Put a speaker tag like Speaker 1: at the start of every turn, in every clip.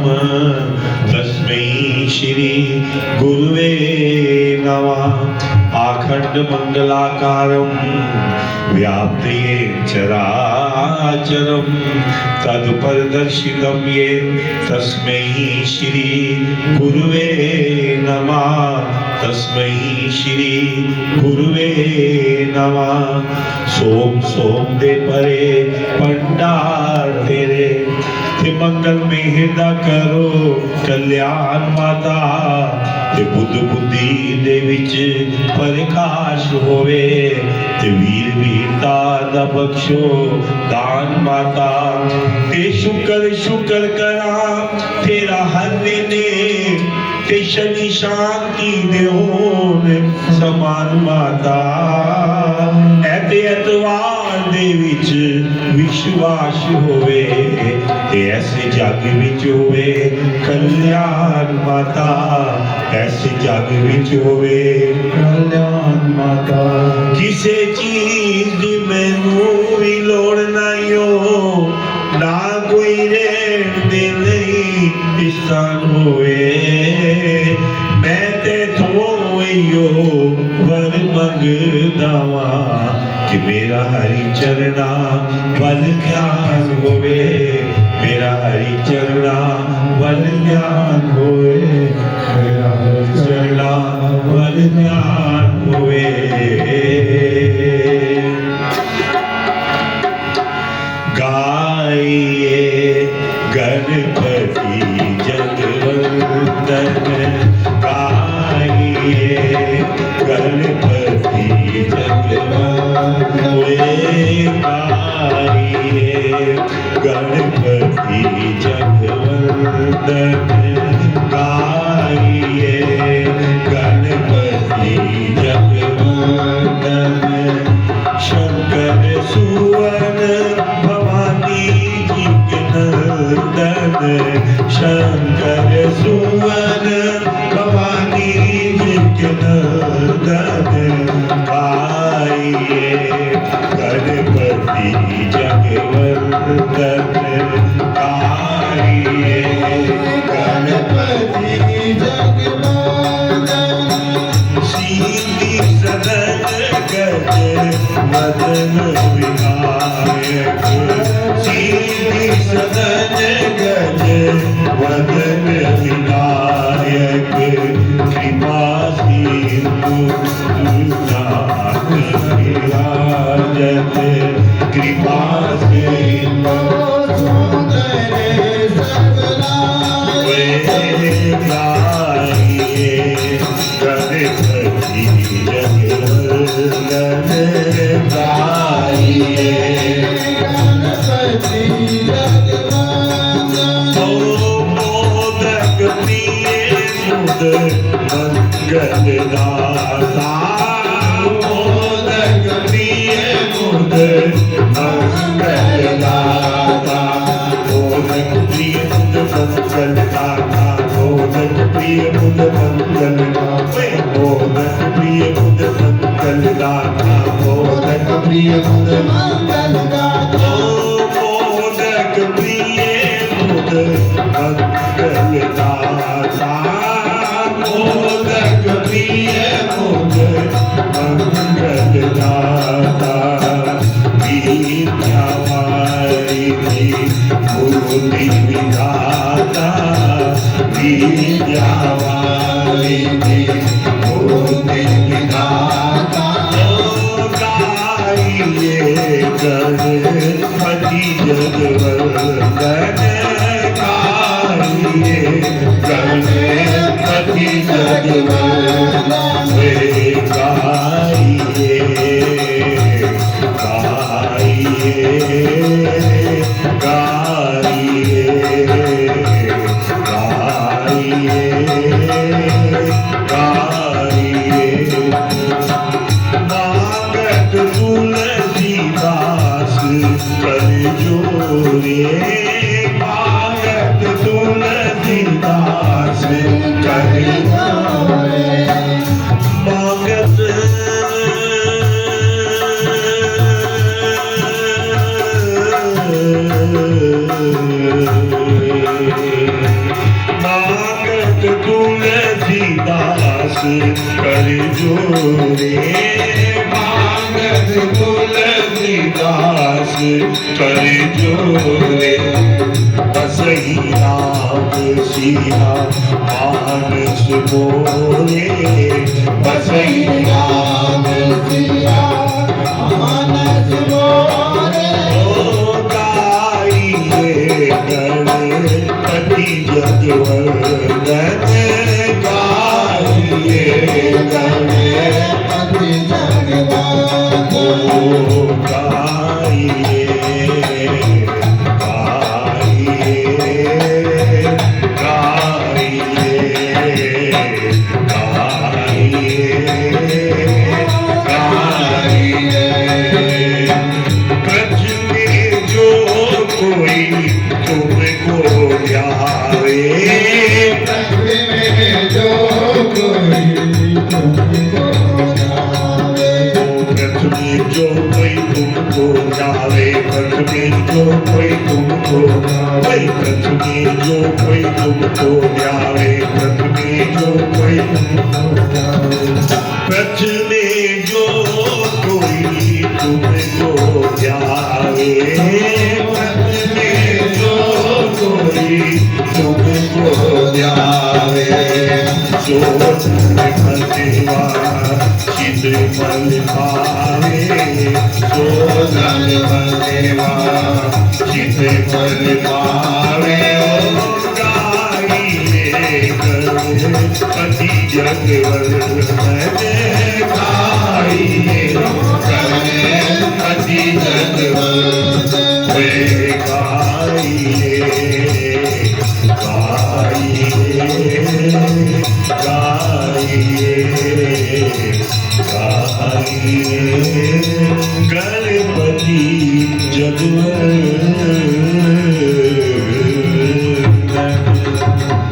Speaker 1: तस्मै श्री गुरुवे नमः। आखंड मंगलाकारं व्याप्तेन चराचरं तत्परदर्शितं येन तस्मै श्री गुरुवे नमः। तस्मै श्री गुरुवे नमः। सोम सोम दे परे भंडार तेरे ते मंगल में हिरदा करो कल्याण माता ते बुद्ध बुद्धि दे विच प्रकाश होवे ते वीर वीरता दा बख्शो दान माता ते शुक्र शुक्र करा तेरा हर वेले ते शनि शांति दे होन समान माता ऐते एतवार दे विच विश्वास होवे ते ऐसे जग विच होवे कल्याण माता ऐसे जग विच होवे कल्याण माता। किसे चीज दी मैनू भी लोड़ नहीं हो ना कोई रहन दे नहीं किसान होवे मैं ते थोयो वर मंगदा वां कि मेरा हरि चरना वल ध्यान होवे मेरा हरि चरना वल ध्यान होवे मेरा हरि चरना वल ध्यान होवे। गाइए गणपति जगवंदन गाइए गणपति जगवंदन गाइए गणपति जगवंदन गाइए गणपति जगवंदन। शंकर सुवन भवानी जी के नंदन शंकर सुवन भवानी जी के नंदन गाइए गणपति जगवंदन गाइए गणपति जगवंदन। सीधी सदन गज मदन विनायक सीधी सदन गज मदन विनायक कृपा सिंधु नाथ विराजत कृपा सिंधु सुंदर सबनाए गाइए गणपति जगवंदन गाइए गणपति जगवंदन। मोदक प्रिय मुद मंगल दाता मोदक प्रिय मुद मंगल दाता मोदक प्रिय मुद मंगल दाता मोदक प्रिय मुद मंगल दाता मोदक प्रिय मुद मंगल दाता मोदक प्रिय मुद मंगल दाता मोदक प्रिय मुद मंगल दाता मोदक प्रिय मुद मंगल दाता। विद्यावारिधि मूर्ति विधाता विद्यावारिधि मूर्ति विधाता गाइए गणपति जगवंदन गाइए गणपति जगवंदन गाइए गाइए गाइए मांगत तुलसीदास कर जोरे मांगत तुलसीदास कर जोरे मांगत कर जोरे मांगत तुलसीदास कर जोरे बसई राम सिया मानस मोरे बसई राम सिया मानस मोरे गाइए गणपति जगवंदन गाइए गणपति जगवंदन गाइए जो कोई तुमको जावे पथ में जो कोई तुमको जावे पथ में जो कोई तुमको जावे पथ में जो कोई तुमको जावे पथ में जो कोई तुमको जावे पथ में जो कोई तुमको जावे जो भगवा चित मल पावे जो धन भगवा चित मल पावे गाइए गणपति जगवंदन गाइए गणपति जगवंदन गाइए गणपति जगवंदन।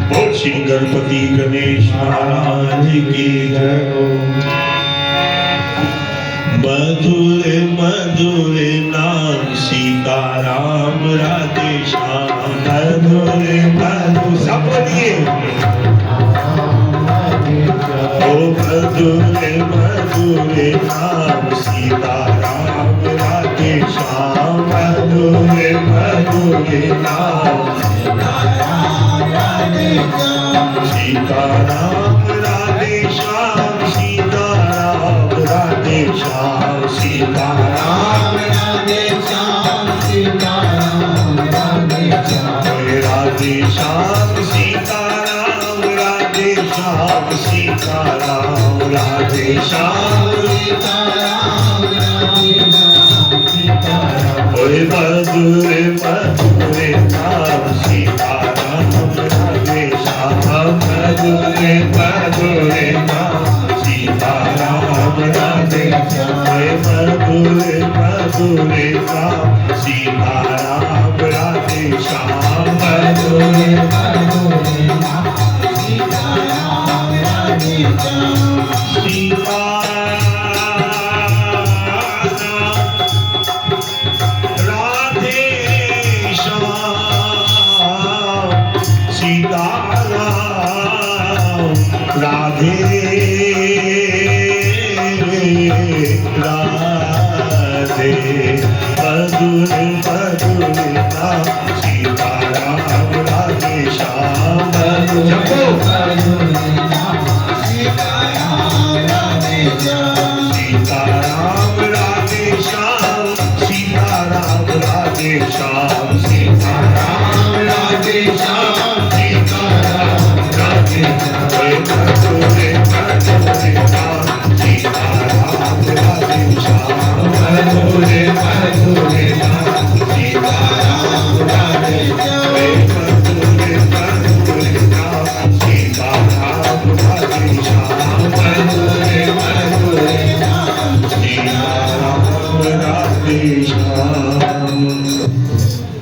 Speaker 1: बोल श्री गणपति गणेश महाराज की जय हो। मधुर मधुर नाम सीताराम राधे श्याम मधुर मधुर सब बोलिए ओ मधुर मधुर नाम सीताराम राधे श्याम मधुर मधुर नाम सीताराम राधे श्याम सीताराम राधे श्याम सीताराम राधे श्याम सीताराम राधे श्याम राधे श्याम सीताराम राधे श्याम सीताराम राधे श्याम सीताराम राधे श्याम सीताराम मधुर मधुर नाम सीताराम राधे श्याम मधुर मधुर नाम सीताराम राधे श्याम मधुर मधुर नाम सीताराम राधे श्याम मधुर मधुर नाम सीताराम राधे श्याम सीताराम राधे राधे मधुर मधुर नाम सीताराम राधे श्याम मधुर नाम सीताराम राधे श्याम सीताराम राधे श्याम सीताराम राधे श्याम सीताराम राधे श्याम सीताराम राधे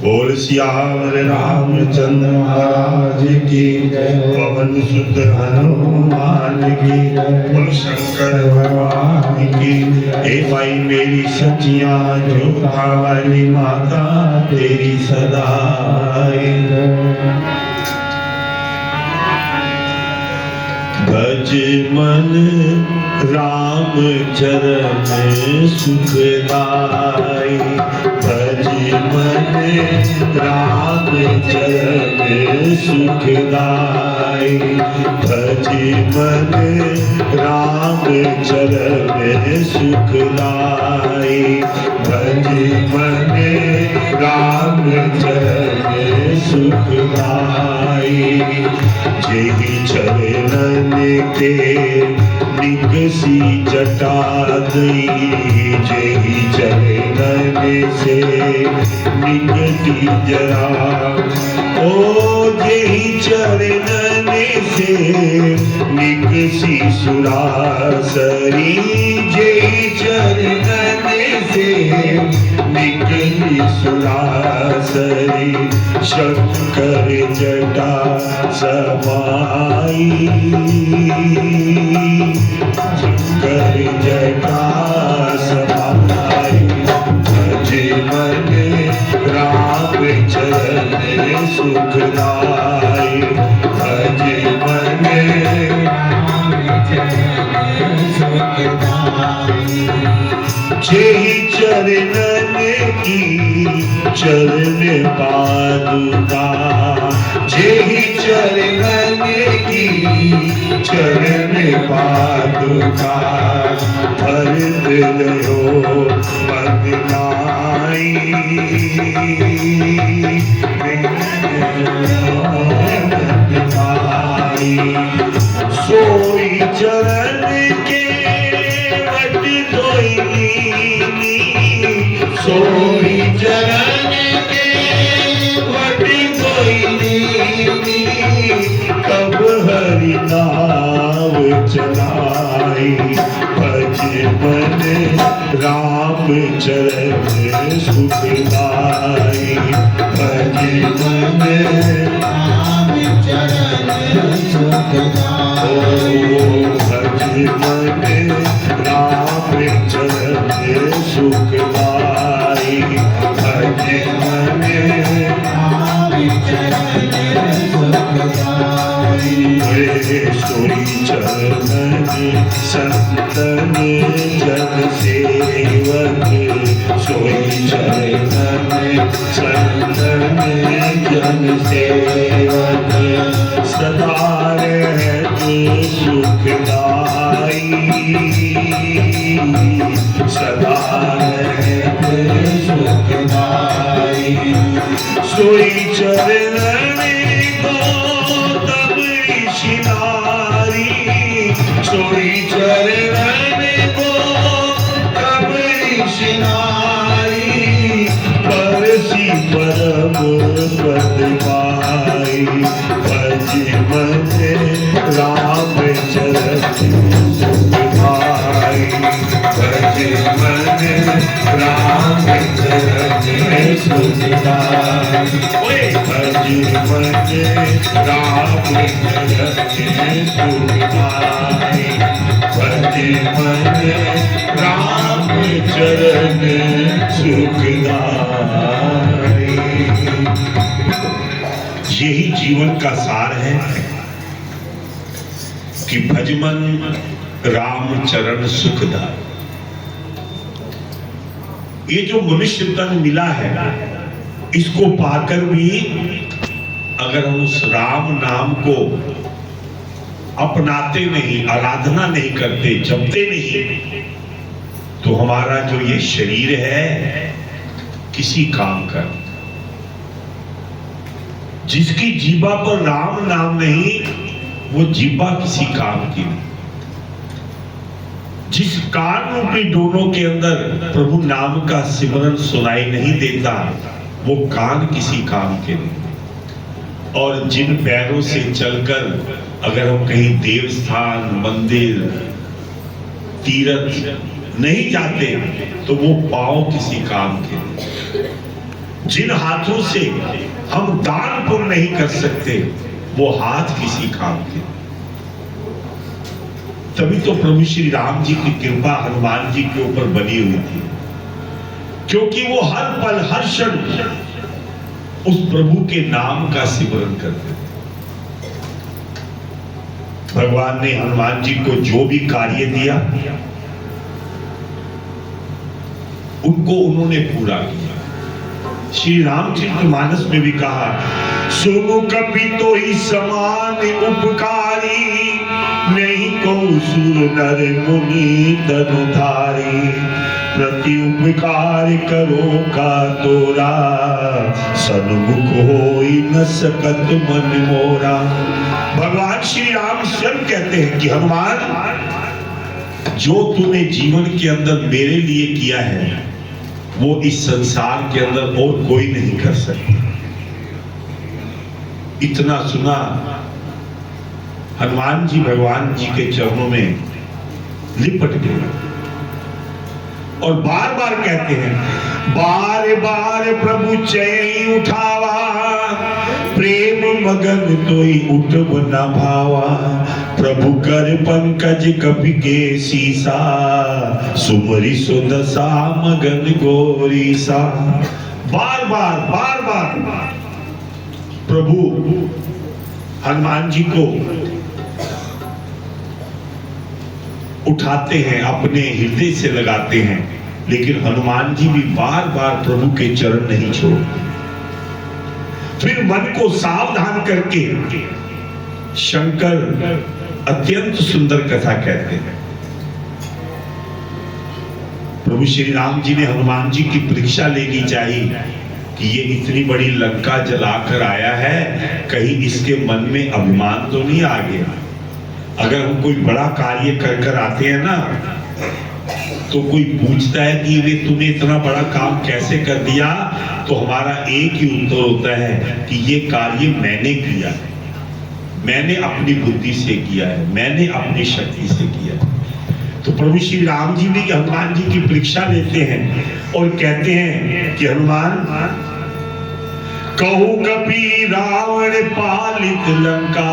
Speaker 1: बोल सियावर रामचंद्र महाराज की जय। पवन सुत हनुमान की जय। बोल शंकर भगवान की हे भाई मेरी सचिया जोधा वाली माता तेरी सदा भज मन राम चरण सुखदाई। भज मन राम चरण सुखदाई। भज मन राम चरण सुखदाई। भज मन राम चरण सुखदाई। जेहि चरणन के निकसी जटा दई। जेहि चरणन से निकटी जरा। ओ जेहि चरणन से निकसी सुरासरी। जेहि चरणन से निकली सुरासरी। शंकर जटा समाई। शंकर जटा समाई। भज मन राम चरण सुखदाई। भज मन राम चरण सुखदाई। जेहि चरणन की चरण पादुका। जेहि चरणन की चरण पादुका। भर दियो मन नाई। सोई चरण के वट धोइनी। सोई चरण के वट धोइनी। कब हरि नाम चलाई। भज मन राम चरण सुखदाई। भज मन राम चरण सुखदाई। भज मन राम चरण सुखदाई। भज मन राम चरण सुखदाई। सोई चरणन संतन जन सेवक। सोई चरणन संतन जन सेवक। सदा रहत सुखदाई। सदा रहत सुखदाई। सोई चरणन गौतम ऋषि नारी। सोई चरणन गौतम ऋषि नारी। परसी परम पद पाई। भज मन राम चरण सुखदाई। भज मन राम चरण सुखदाई। भज मन राम चरण सुखदाई। भज मन राम चरण सुखदाई। यही जीवन का सार है कि भजमन राम चरण सुखदाई। ये जो मनुष्य तन मिला है, इसको पाकर भी अगर हम उस राम नाम को अपनाते नहीं, आराधना नहीं करते, जपते नहीं, तो हमारा जो ये शरीर है किसी काम का। जिसकी जीवा पर राम नाम नहीं, वो जीवा किसी काम की नहीं। जिस कान रूपी डोरों के अंदर प्रभु नाम का सिमरन सुनाई नहीं देता, वो कान किसी काम के नहीं। और जिन पैरों से चलकर अगर हम कहीं देव स्थान, मंदिर, तीर्थ नहीं जाते, तो वो पांव किसी काम के नहीं। जिन हाथों से हम दान पुण्य नहीं कर सकते, वो हाथ किसी काम के। तभी तो प्रभु श्री राम जी की कृपा हनुमान जी के ऊपर बनी हुई थी, क्योंकि वो हर पल हर क्षण उस प्रभु के नाम का सिमरन करते थे। भगवान ने हनुमान जी को जो भी कार्य दिया उनको उन्होंने पूरा किया। श्री रामचरितमानस में भी कहा, सुनु कपि तो ही समान उपकारी, नहीं को सुर नर मुनि तनुधारी, प्रति उपकार करो का तोरा, सन्मुख होई न सकत मन मोरा। भगवान श्री राम स्वयं कहते हैं कि हनुमान, जो तूने जीवन के अंदर मेरे लिए किया है वो इस संसार के अंदर और कोई नहीं कर सकता। इतना सुना, हनुमान जी भगवान जी के चरणों में लिपट गए और बार बार कहते हैं, बार बार प्रभु चैन उठावा, प्रेम मगन तोई उठब न भावा, प्रभु कर पंकज कपि के सीसा, सुमरि सुदशा मगन गोरीसा। बार बार प्रभु हनुमान जी को उठाते हैं, अपने हृदय से लगाते हैं, लेकिन हनुमान जी भी बार बार प्रभु के चरण नहीं छोड़ते। फिर मन को सावधान करके शंकर अत्यंत सुंदर कथा कहते हैं। प्रभु श्री राम जी ने हनुमान जी की परीक्षा लेनी चाहिए कि ये इतनी बड़ी लंका जलाकर आया है, कहीं इसके मन में अभिमान तो नहीं आ गया। अगर हम कोई बड़ा कार्य कर कर आते हैं ना, तो कोई पूछता है कि वे तूने इतना बड़ा काम कैसे कर दिया, तो हमारा एक ही उत्तर होता है कि ये कार्य मैंने किया है, मैंने अपनी बुद्धि से किया है, मैंने अपनी शक्ति से किया है। तो प्रभु श्री राम जी भी हनुमान जी की परीक्षा लेते हैं और कहते हैं कि हनुमान, कहू कपि रावण पालित लंका,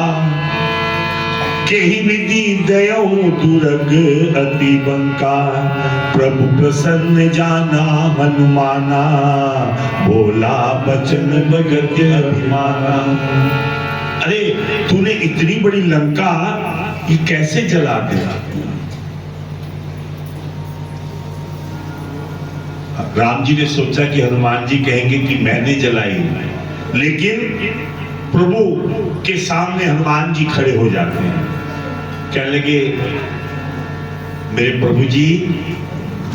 Speaker 1: केहि विधि दयऊ दुर्ग अति बंका, प्रभु प्रसन्न जाना हनुमाना, बोला बचन बगत अभिमाना। अरे तूने इतनी बड़ी लंका ये कैसे जला दिया? राम जी ने सोचा कि हनुमान जी कहेंगे कि मैंने जलाई, लेकिन प्रभु के सामने हनुमान जी खड़े हो जाते हैं। कहने लगे, मेरे प्रभु जी,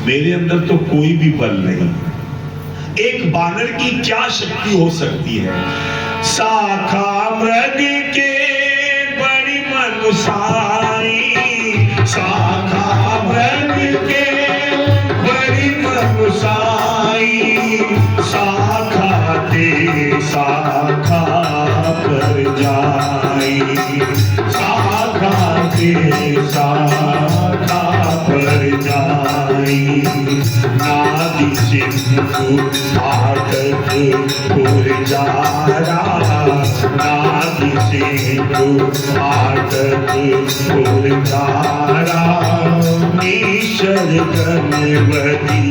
Speaker 1: मेरे अंदर तो कोई भी बल नहीं, एक बानर की क्या शक्ति हो सकती है? शाखा मृग के बड़ी मनुसाई, शाखा मृग के बड़ी मनुसाई, शाखा ते शाखा पर जाई, शाखा ते शाखा पर जाई, नादि सिंधु फाटक पुरजारा, नादि सिंधु फाटक पुरजारा, ईश्वर गणपति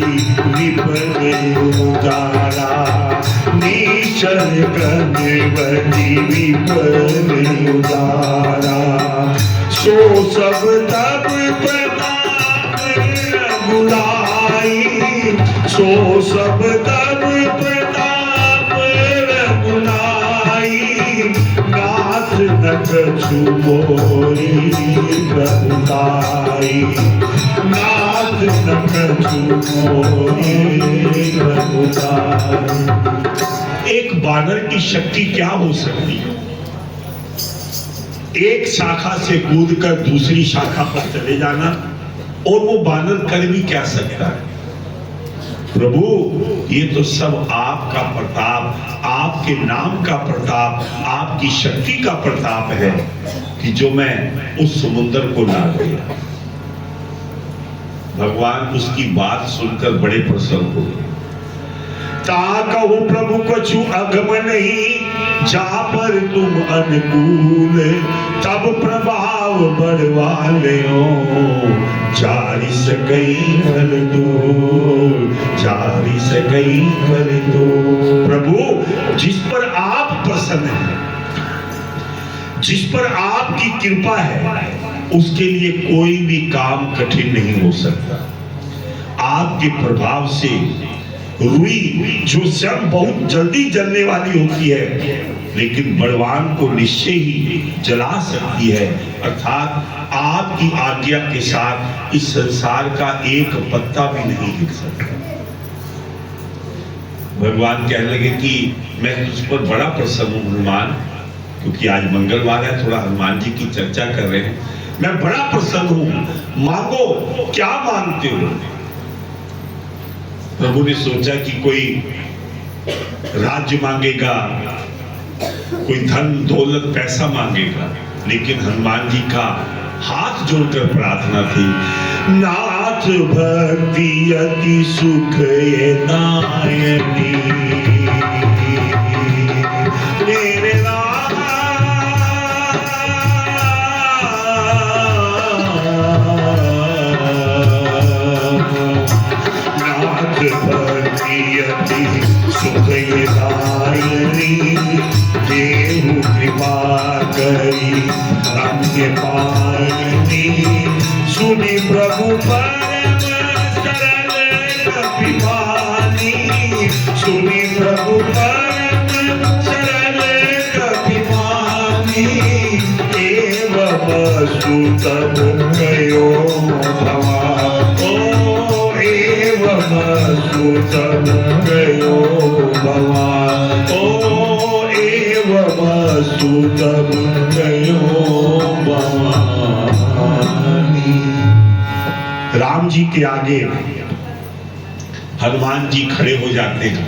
Speaker 1: विपद उजारा, ईश्वर गणपति विपद उजारा, सो सब तब प्रताप रघुराई, सो सब तब प्रताप रघुराई, नाथ न कछु मोरी प्रभुताई, नाथ न कछु मोरी प्रभुताई। एक बानर की शक्ति क्या हो सकती है? एक शाखा से कूदकर दूसरी शाखा पर चले जाना, और वो बानर कर भी क्या सकता है? प्रभु, ये तो सब आपका प्रताप, आपके नाम का प्रताप, आपकी शक्ति का प्रताप है कि जो मैं उस समुद्र को लांघ गया। भगवान उसकी बात सुनकर बड़े प्रसन्न हो गए। ताकहु प्रभु कछु अगम नहीं, जा पर तुम अनुकूल, तब प्रभाव बढ़वाले हो, जारी सकई कर दो, जारी सकई कर दो। प्रभु, जिस पर आप प्रसन्न हैं, जिस पर आपकी कृपा है उसके लिए कोई भी काम कठिन नहीं हो सकता। आपके प्रभाव से रुई जो स्वयं बहुत जल्दी जलने वाली होती है लेकिन बलवान को निश्चय ही जला सकती है, अर्थात आपकी आज्ञा के साथ इस संसार का एक पत्ता भी नहीं हिल सकता। भगवान कहने लगे कि मैं तुझ पर बड़ा प्रसन्न हूं हनुमान, क्योंकि आज मंगलवार है, थोड़ा हनुमान जी की चर्चा कर रहे हैं। मैं बड़ा प्रसन्न हूं, मांगो, क्या मांगते हो? प्रभु ने सोचा कि कोई राज्य मांगेगा, कोई धन दौलत पैसा मांगेगा, लेकिन हनुमान जी का हाथ जोड़कर प्रार्थना थी, नाथ भक्ति अति सुख ये दायनी, मेरे नाथ भक्ति अति सुख ये दायनी, देहु कृपा करी रंग पानी, सुनि प्रभु परम सरल कपिवानी, सुनि प्रभु परम सरल कपिवानी, एवं सुतम गयो भवान, ओ एवं सुतम गयो भवान, ओ सुतम गयो भवानी। राम जी के आगे हनुमान जी खड़े हो जाते हैं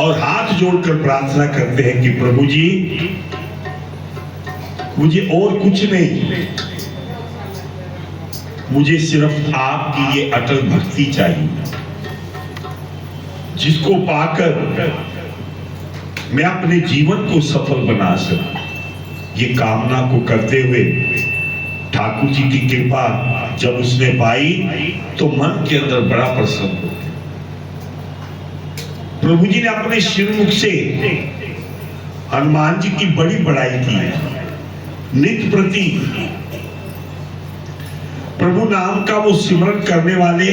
Speaker 1: और हाथ जोड़कर प्रार्थना करते हैं कि प्रभु जी मुझे और कुछ नहीं, मुझे सिर्फ आपकी ये अटल भक्ति चाहिए, जिसको पाकर मैं अपने जीवन को सफल बना सकूं। ये कामना को करते हुए ठाकुर जी की कृपा जब उसने पाई तो मन के अंदर बड़ा प्रसन्न हो गया। प्रभु जी ने अपने श्रीमुख से हनुमान जी की बड़ी बड़ाई की। नित्य प्रति प्रभु नाम का वो सिमरन करने वाले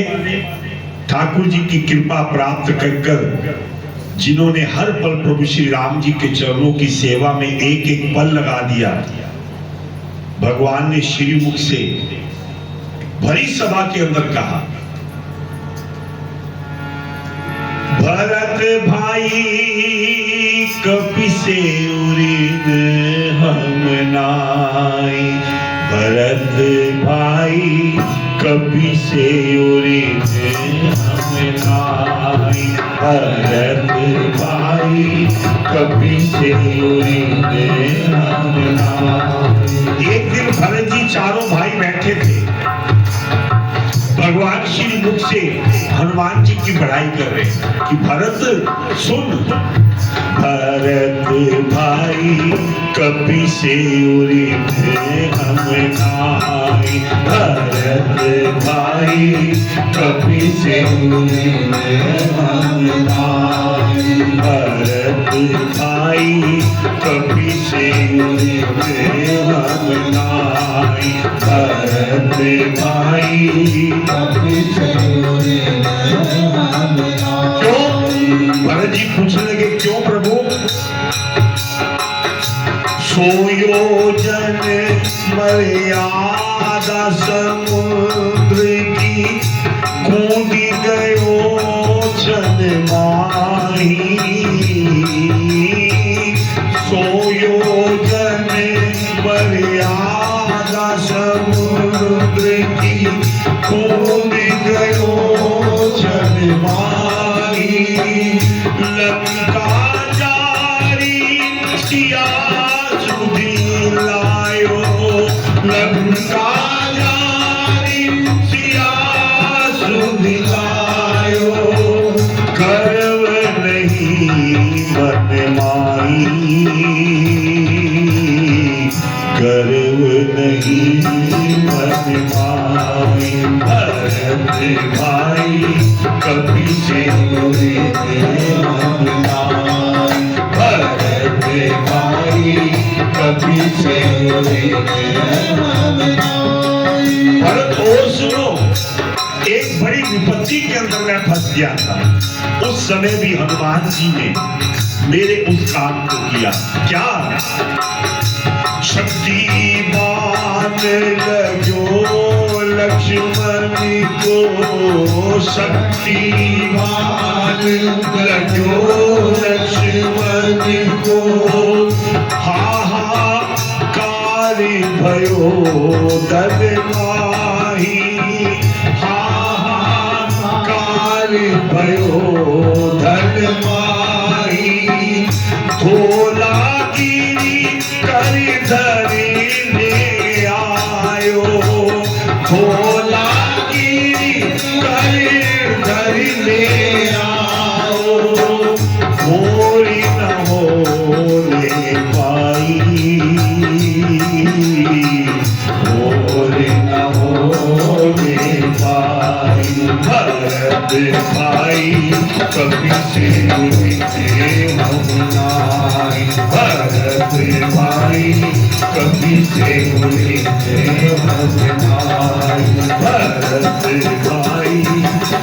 Speaker 1: ठाकुर जी की कृपा प्राप्त कर जिन्होंने हर पल प्रभु श्री राम जी के चरणों की सेवा में एक एक पल लगा दिया, भगवान ने श्रीमुख से भरी सभा के अंदर कहा, भरत भाई कपिसे उरिन हम नाई, भरत भाई कपिसे उरिन हम नाई, भरत भाई कपिसे उरिन हम नाई। एक दिन भरत जी चारों भाई बैठे थे, भगवान श्री मुख से हनुमान जी की बड़ाई कर रहे कि भरत सुन, भरत भाई कपिसे उरिन हम नाई, भरत भाई कपिसे उरिन हम नाई, भरत भाई कपिसे उरिन हम नाई, भरत भाई कपिसे उरिन हम नाई। क्यों? भरत जी पूछने लगे, क्यों प्रभु? सोयोजन मर्यादा समुद्र की कूदी गयो छन माही, सोयोजन मर्यादा समुद्र की कूदी गयो छन माही, लंका जारी सिया लायो, लंका जारी सिया सुधि लायो, गर्व नहीं मन माई, गर्व नहीं मन माई, भरत भाई कपिसे उरिन हम नाई, भरत भाई
Speaker 2: कभी से
Speaker 1: भरत और सुनो, एक बड़ी विपत्ति के अंदर मैं फंस गया था। उस समय भी हनुमान जी ने मेरे उस काम को किया। क्या? शक्तिमान लगो लक्ष्मण को, शक्तिमान लगो लक्ष्मण को, हाहाकार भयो दल माही, हाहाकार भयो दल माही, धोला कर धरी ले आयो, भोला गिरी कर धरी ले आओ, होरी न होने पाई, होरी न होने पाई। भरत भाई कभी से हम नाई, भरत भाई कभी से हम नाई, भरत भाई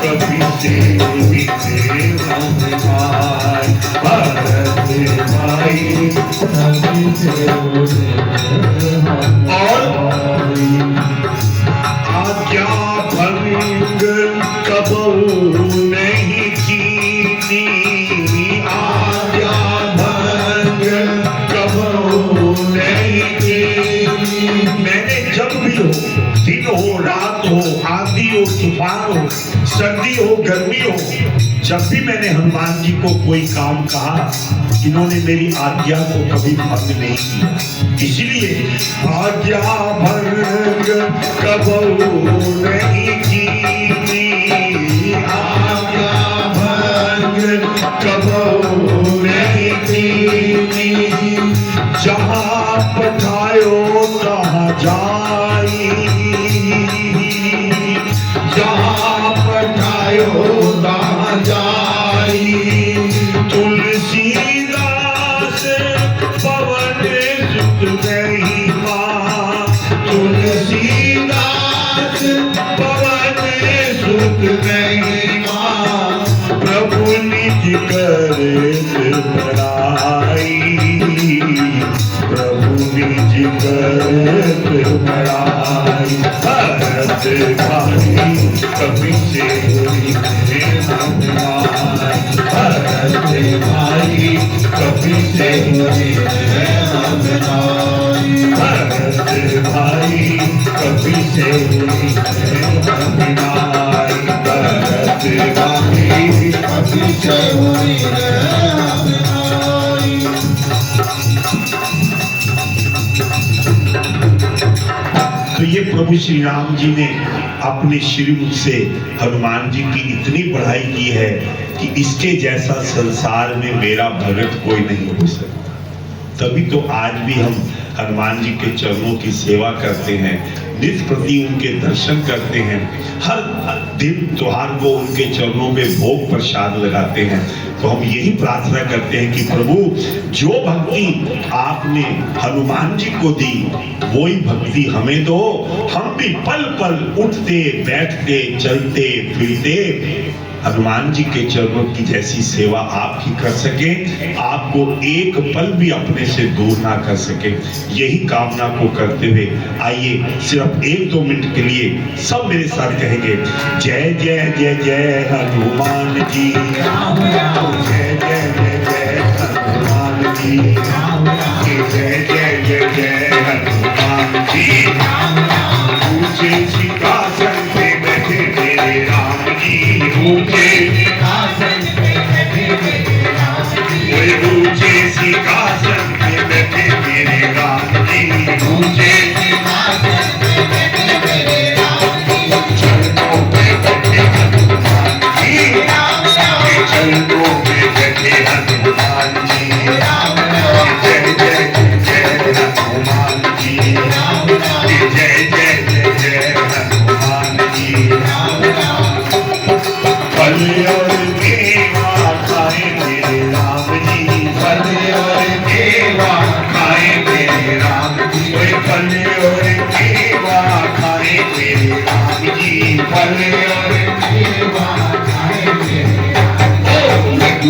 Speaker 1: कभी से हम नाई, भरत भाई कभी से आज्ञा भंग कबहू नहीं कीनी, आज्ञा भंग कबहू नहीं कीनी। मैंने जब भी हो, दिन हो रात हो, आंधी हो तूफान हो, सर्दी हो गर्मी हो, जब भी मैंने हनुमान जी को कोई काम कहा, इन्होंने मेरी आज्ञा को कभी भंग नहीं किया। इसीलिए आज्ञा भंग कबहू नहीं कीनी, आज्ञा भंग कबहू नहीं कीनी। जहाँ पठायो तहाँ जाई, जहाँ पठायो तहाँ जाई। तुलसीदास पवन सुत महिमा, तुलसीदास पवन सुत महिमा। प्रभु निज करत बड़ाई, प्रभु निज करत बड़ाई। भरत भाई कभी से हम नाई, भरत भाई कभी से हम नाई, भरत भाई कभी से हम नाई, भरत भाई कभी से हम नाई। तो ये प्रभु श्री राम जी ने अपने श्रीमुख से हनुमान जी की इतनी बढ़ाई की है कि इसके जैसा संसार में मेरा भगत कोई नहीं हो सकता। तभी तो आज भी हम हनुमान जी के चरणों की सेवा करते हैं, नित्य प्रति उनके दर्शन करते हैं, हर दिन त्योहार को उनके चरणों में भोग प्रसाद लगाते हैं। तो हम यही प्रार्थना करते हैं कि प्रभु जो भक्ति आपने हनुमान जी को दी वही भक्ति हमें दो। हम भी पल पल उठते बैठते चलते फिरते हनुमान जी के चरणों की जैसी सेवा आप ही कर सके, आपको एक पल भी अपने से दूर ना कर सके। यही कामना को करते हुए आइए सिर्फ 1-2 मिनट के लिए सब मेरे साथ कहेंगे जय जय जय जय हनुमान जी, जय जय जय जय हनुमान जी, जय जय जय जय हनुमान जी। ऊंचे सिंहासन पे बैठे मेरे राम जी, ऊंचे सिंहासन पे बैठे मेरे राम जी, ऊंचे सिंहासन पे बैठे मेरे राम जी, ऊंचे सिंहासन पे बैठे मेरे राम जी। चरणों पे बैठे हनुमान जी, चरणों पे बैठे हनुमान जी। जय जय जय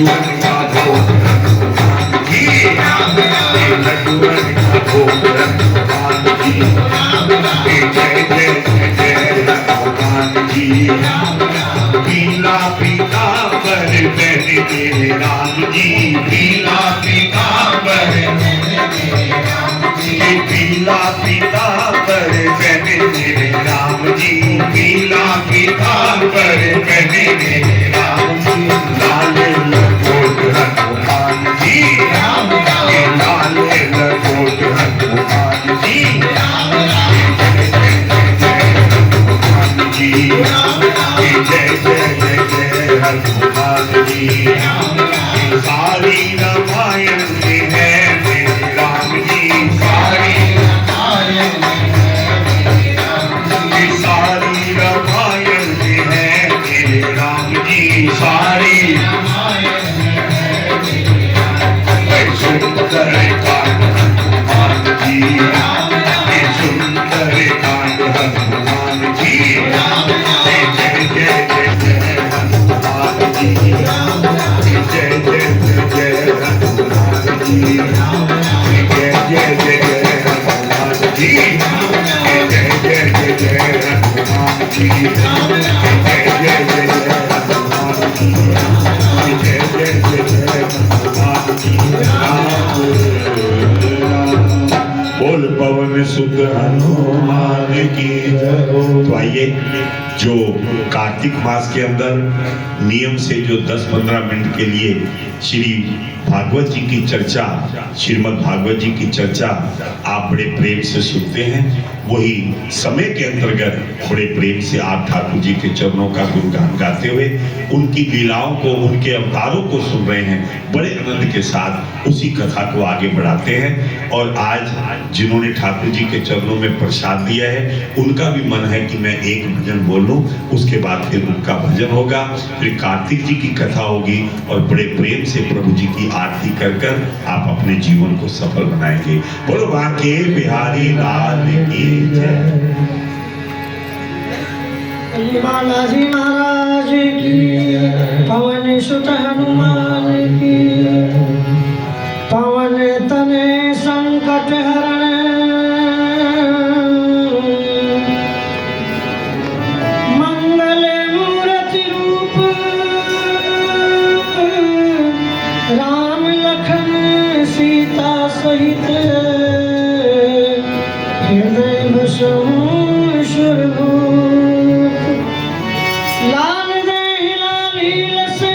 Speaker 1: लड्डूअन का भोग हनुमान जी, ये लड्डूअन का भोग हनुमान जी, ये जय जय जय जय हनुमान जी। पीला पीतांबर पहने मेरे राम जी, पीला पीतांबर ये पीला पीतांबर पहने मेरे राम जी, पीला पीतांबर पहने मेरे राम जी। लाल लंगोट हनुमान जी, ये लाल लंगोट हनुमान जी, हनुमान जी, ये जय जय जय जय हनुमान जी। सारी रामायण में है मेरे राम जी, सारी रामायण में है मेरे राम जी, सारी सुंदर कांड हनुमान जी, ये सुंदर कांड हनुमान जी, जय जय जय जय हनुमान जी, जय जय जय हनुमान जी, जय जय जय हनुमान जी, जय जय जय हनुमान जी, जय जय जय हनुमान जी, जय जय जय हनुमान जी। बोल पवन सुत हनुमान की जय। तो आइए, जो कार्तिक मास के अंदर नियम से जो 10-15 मिनट के लिए श्री भागवत जी की चर्चा, श्रीमद् भागवत जी की चर्चा आप बड़े प्रेम से सुनते हैं, वही समय के अंतर्गत बड़े प्रेम से आप ठाकुर जी के चरणों का गुणगान गाते हुए उनकी लीलाओं को, उनके अवतारों को सुन रहे हैं। बड़े आनंद के साथ उसी कथा को आगे बढ़ाते हैं। और आज जिन्होंने ठाकुर जी के चरणों में प्रसाद दिया है, उनका भी मन है कि मैं एक भजन बोल लूं, उसके बाद फिर उनका भजन होगा, फिर कार्तिक जी की कथा होगी और बड़े प्रेम से प्रभु जी की आरती कर कर आप अपने जीवन को सफल बनाएंगे। बोलो बांके बिहारी लाल की जय।
Speaker 2: बालाजी महाराज की, पवन सुत हनुमान की, पवन तने संकट हरण, मंगल मूर्ति रूप, राम लखन सीता सहित, हृदय बसहु सुरभूप। लाल दे लालील से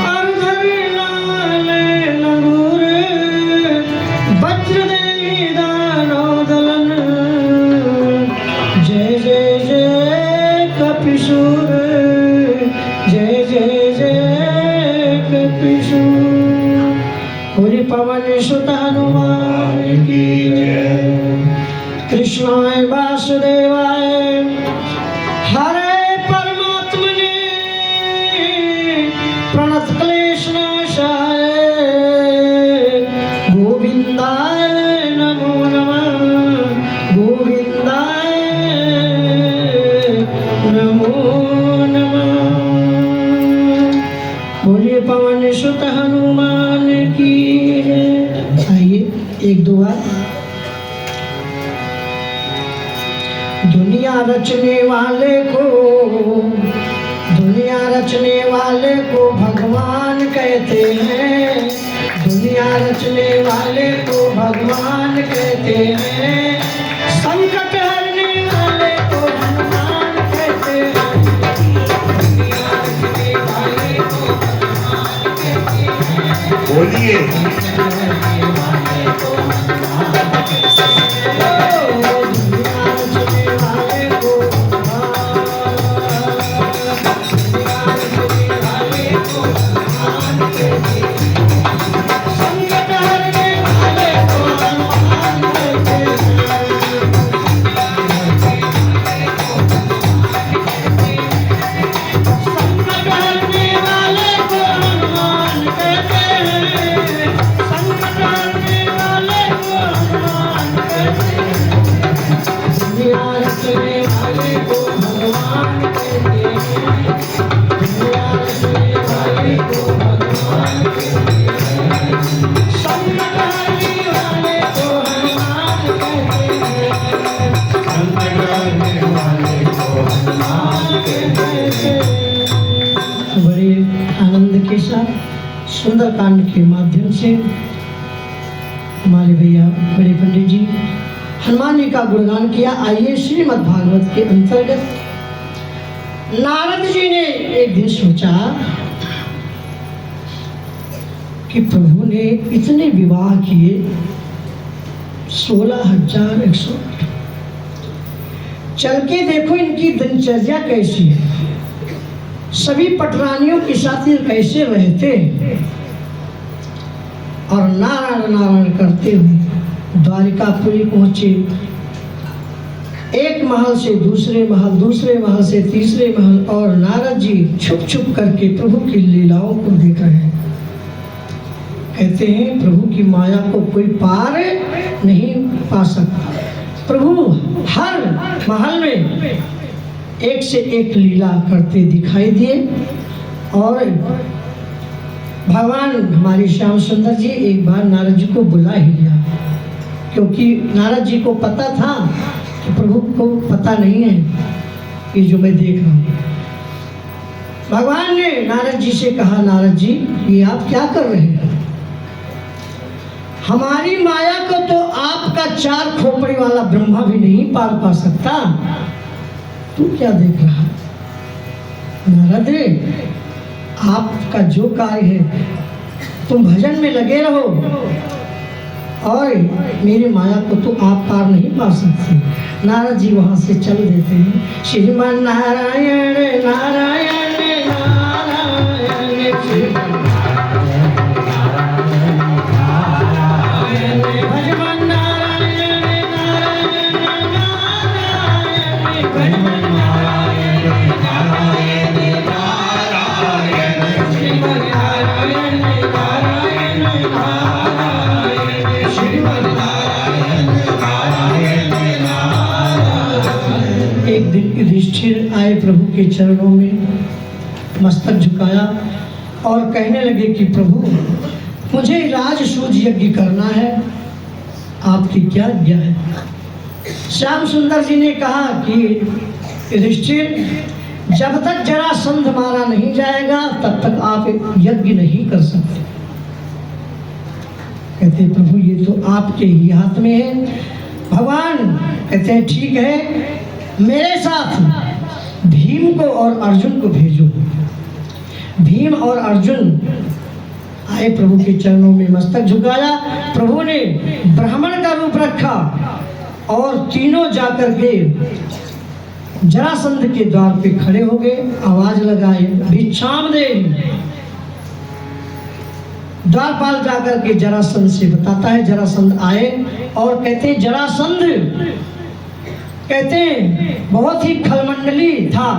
Speaker 2: अर्धर लाल लंगूर, वज्र दे दानो दलन, जय जय जय कपिसूर, जय जय जय कपिसूर। पूरी पवन सुत हनुमान की जय। कृष्णाय वासुदेवाय हरे परमात्मने, प्रणत क्लेश नाशाय, गोविंदाय नमो नमः, गोविंदाय नमो नमः। बोलिए पवन सुत हनुमान की जय। आइए एक दो बार। दुनिया रचने वाले को, दुनिया रचने वाले को भगवान कहते हैं, दुनिया रचने वाले को भगवान कहते हैं, संकट हरने वाले को हनुमान कहते हैं, दुनिया रचने वाले को भगवान कहते हैं,
Speaker 1: बोलिए
Speaker 2: सुंदरकांड के माध्यम से हमारे भैया बड़े पंडित जी हनुमान जी का गुणगान किया। आइए श्रीमद् भागवत के अंतर्गत नारद जी ने एक दिन सोचा कि प्रभु ने इतने विवाह किए 16,100। चल के देखो इनकी दिनचर्या कैसी है, सभी पटरानियों के साथ ये कैसे रहते हैं। और नारायण नारायण करते हुए द्वारिकापुरी पहुंचे। एक महल से दूसरे महल, दूसरे महल से तीसरे महल, और नारद जी छुप छुप करके प्रभु की लीलाओं को देख रहे हैं। कहते हैं प्रभु की माया को कोई पार नहीं पा सकता। प्रभु हर महल में एक से एक लीला करते दिखाई दिए। और भगवान हमारे श्याम सुंदर जी एक बार नारद जी को बुला ही लिया, क्योंकि नारद जी को पता था कि प्रभु को पता नहीं है ये जो मैं देख रहा हूँ। भगवान ने नारद जी से कहा, नारद जी ये आप क्या कर रहे हैं? हमारी माया को तो आपका 4 खोपड़ी वाला ब्रह्मा भी नहीं पार पा सकता, तू क्या देख रहा है? नारद आपका जो कार्य है तुम भजन में लगे रहो, और मेरी माया को तो आप पार नहीं पा सकते। नारद जी वहां से चल देते हैं। श्रीमान नारायण नारायण नारायण भजमान नारायण नारायण नारायण भजमान नारायण नारायण नारायण श्रीमान नारायण नारायण नारायण श्रीमान नारायण नारायण नारायण। एक दिन युधिष्ठिर आए प्रभु के चरणों में, मस्तक झुकाया और कहने लगे कि प्रभु मुझे राजसूय यज्ञ करना है, आपकी क्या आज्ञा है? श्याम सुंदर जी ने कहा कि युधिष्ठिर जब तक जरासंध मारा नहीं जाएगा तब तक आप यज्ञ नहीं कर सकते। कहते प्रभु ये तो आपके ही हाथ में है। भगवान कहते हैं ठीक है, मेरे साथ भीम को और अर्जुन को भेजो। भीम और अर्जुन आए, प्रभु के चरणों में मस्तक झुकाया। प्रभु ने ब्राह्मण का रूप रखा और तीनों जाकर के जरासंध के द्वार पे खड़े हो गए, आवाज लगाए भिक्षाम दे। द्वारपाल जाकर के जरासंध से बताता है, जरासंध आए और कहते हैं जरासंध कहते हैं बहुत ही खलमंडली था,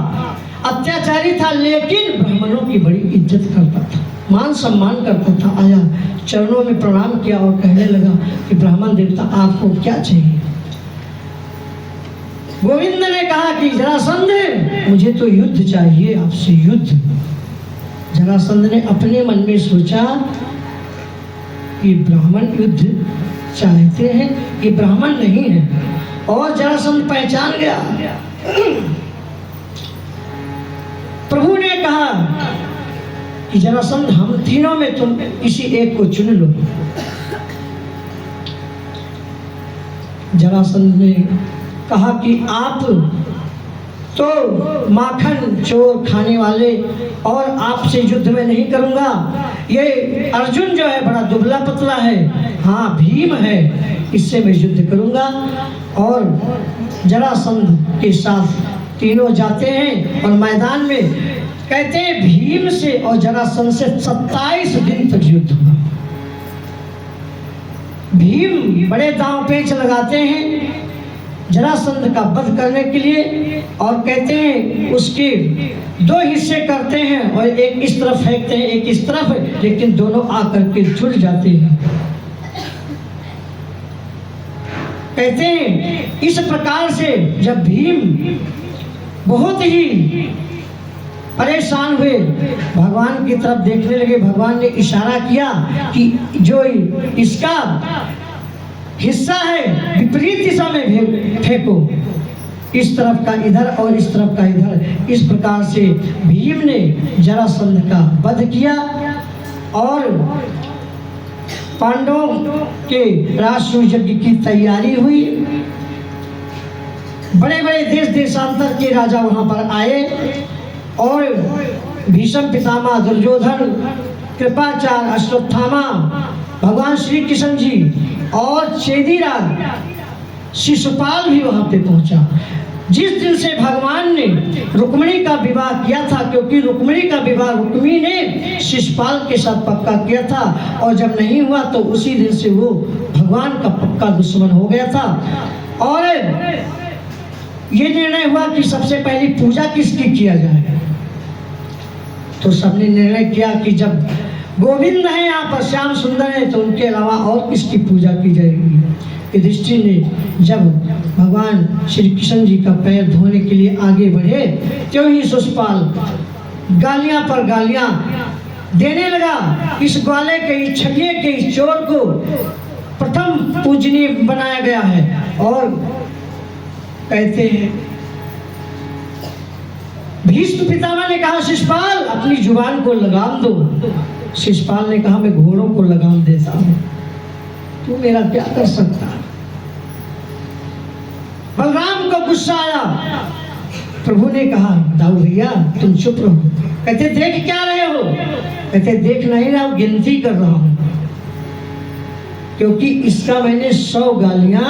Speaker 2: अत्याचारी था, लेकिन ब्राह्मणों की बड़ी इज्जत करता था, मान सम्मान करता था। आया चरणों में प्रणाम किया और कहने लगा कि ब्राह्मण देवता आपको क्या चाहिए? गोविंद ने कहा कि जरासंध मुझे तो युद्ध चाहिए, आपसे युद्ध। जरासंध ने अपने मन में सोचा कि ब्राह्मण युद्ध चाहते हैं, ये ब्राह्मण नहीं है। और जरासंध पहचान गया। प्रभु ने कहा कि जरासंध हम तीनों में तुम किसी एक को चुन लो। जरासंध ने कहा कि आप तो माखन चोर खाने वाले, और आपसे युद्ध में नहीं करूंगा। ये अर्जुन जो है बड़ा दुबला पतला है, हाँ भीम है, इससे मैं युद्ध करूंगा। और जरासंध के साथ तीनों जाते हैं और मैदान में कहते हैं भीम से और जरासंध से 27 दिन तक युद्ध हुआ। भीम बड़े दांव पेच लगाते हैं जरासंध का वध करने के लिए, और कहते हैं उसके 2 हिस्से करते हैं, और एक इस तरफ फेंकते हैं एक इस तरफ, लेकिन दोनों आकर के जुड़ जाते हैं। कहते हैं इस प्रकार से जब भीम बहुत ही परेशान हुए, भगवान की तरफ देखने लगे। भगवान ने इशारा किया कि जो इसका हिस्सा है विपरीत दिशा में फेंको, इस तरफ का इधर और इस तरफ का इधर। इस प्रकार से भीम ने जरासंध का वध किया और पांडवों के राष्ट्रीय यज्ञ की तैयारी हुई। बड़े बड़े देश देशांतर के राजा वहां पर आए और भीष्म पितामह, दुर्योधन, कृपाचार्य, अश्वत्थामा, भगवान श्री कृष्ण जी और चेदीराज शिशुपाल भी वहां पे पहुंचा। जिस दिन से भगवान ने रुक्मिणी का विवाह किया था, क्योंकि रुक्मिणी का विवाह रुक्मी ने शिशुपाल के साथ पक्का किया था, और जब नहीं हुआ तो उसी दिन से वो भगवान का पक्का दुश्मन हो गया था। और ये निर्णय हुआ कि सबसे पहली पूजा किसकी किया जाए। तो सबने निर्णय किया कि जब गोविंद है यहाँ पर, श्याम सुंदर है, तो उनके अलावा और किसकी पूजा की जाएगी। युधिष्ठिर ने जब भगवान श्री कृष्ण जी का पैर धोने के लिए आगे बढ़े, त्यों ही शिशुपाल गालियां पर गालियां देने लगा। इस ग्वाले के, इस छलिए के, इस चोर को प्रथम पूजनीय बनाया गया है। और कहते हैं भीष्म पितामह ने कहा, शिशुपाल अपनी जुबान को लगाम दो। शिशुपाल ने कहा, मैं घोड़ों को लगाम देता हूं, तू मेरा क्या कर सकता है। बलराम को गुस्सा आया। प्रभु ने कहा, दाऊ भैया तुम चुप रहो। कहते देख क्या रहे हो। कहते देख नहीं रहा, गिनती कर रहा हूं, क्योंकि इसका मैंने 100 गालियां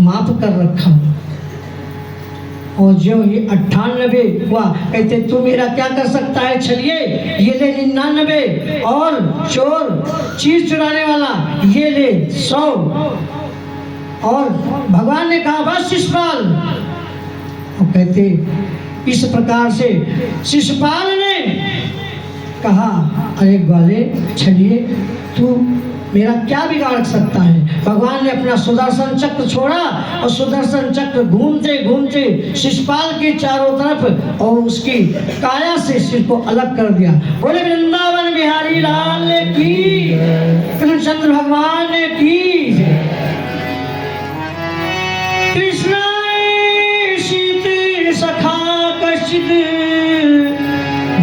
Speaker 2: माफ कर रखा हूं। और जो ये 98 हुआ, कहते तू मेरा क्या कर सकता है छलिए, ये ले 99, और चोर चीज चुराने वाला ये ले 100। और भगवान ने कहा बस शिशुपाल। और कहते इस प्रकार से शिशुपाल ने कहा, अरे ग्वाले छलिए, तू मेरा क्या बिगाड़ सकता है। भगवान ने अपना सुदर्शन चक्र छोड़ा और सुदर्शन चक्र घूमते घूमते शिशुपाल के चारों तरफ और उसकी काया से सिर को अलग कर दिया। बोले वृंदावन बिहारी लाल की, कृष्णचंद्र भगवान की। कृष्ण शीत सखा कश्चित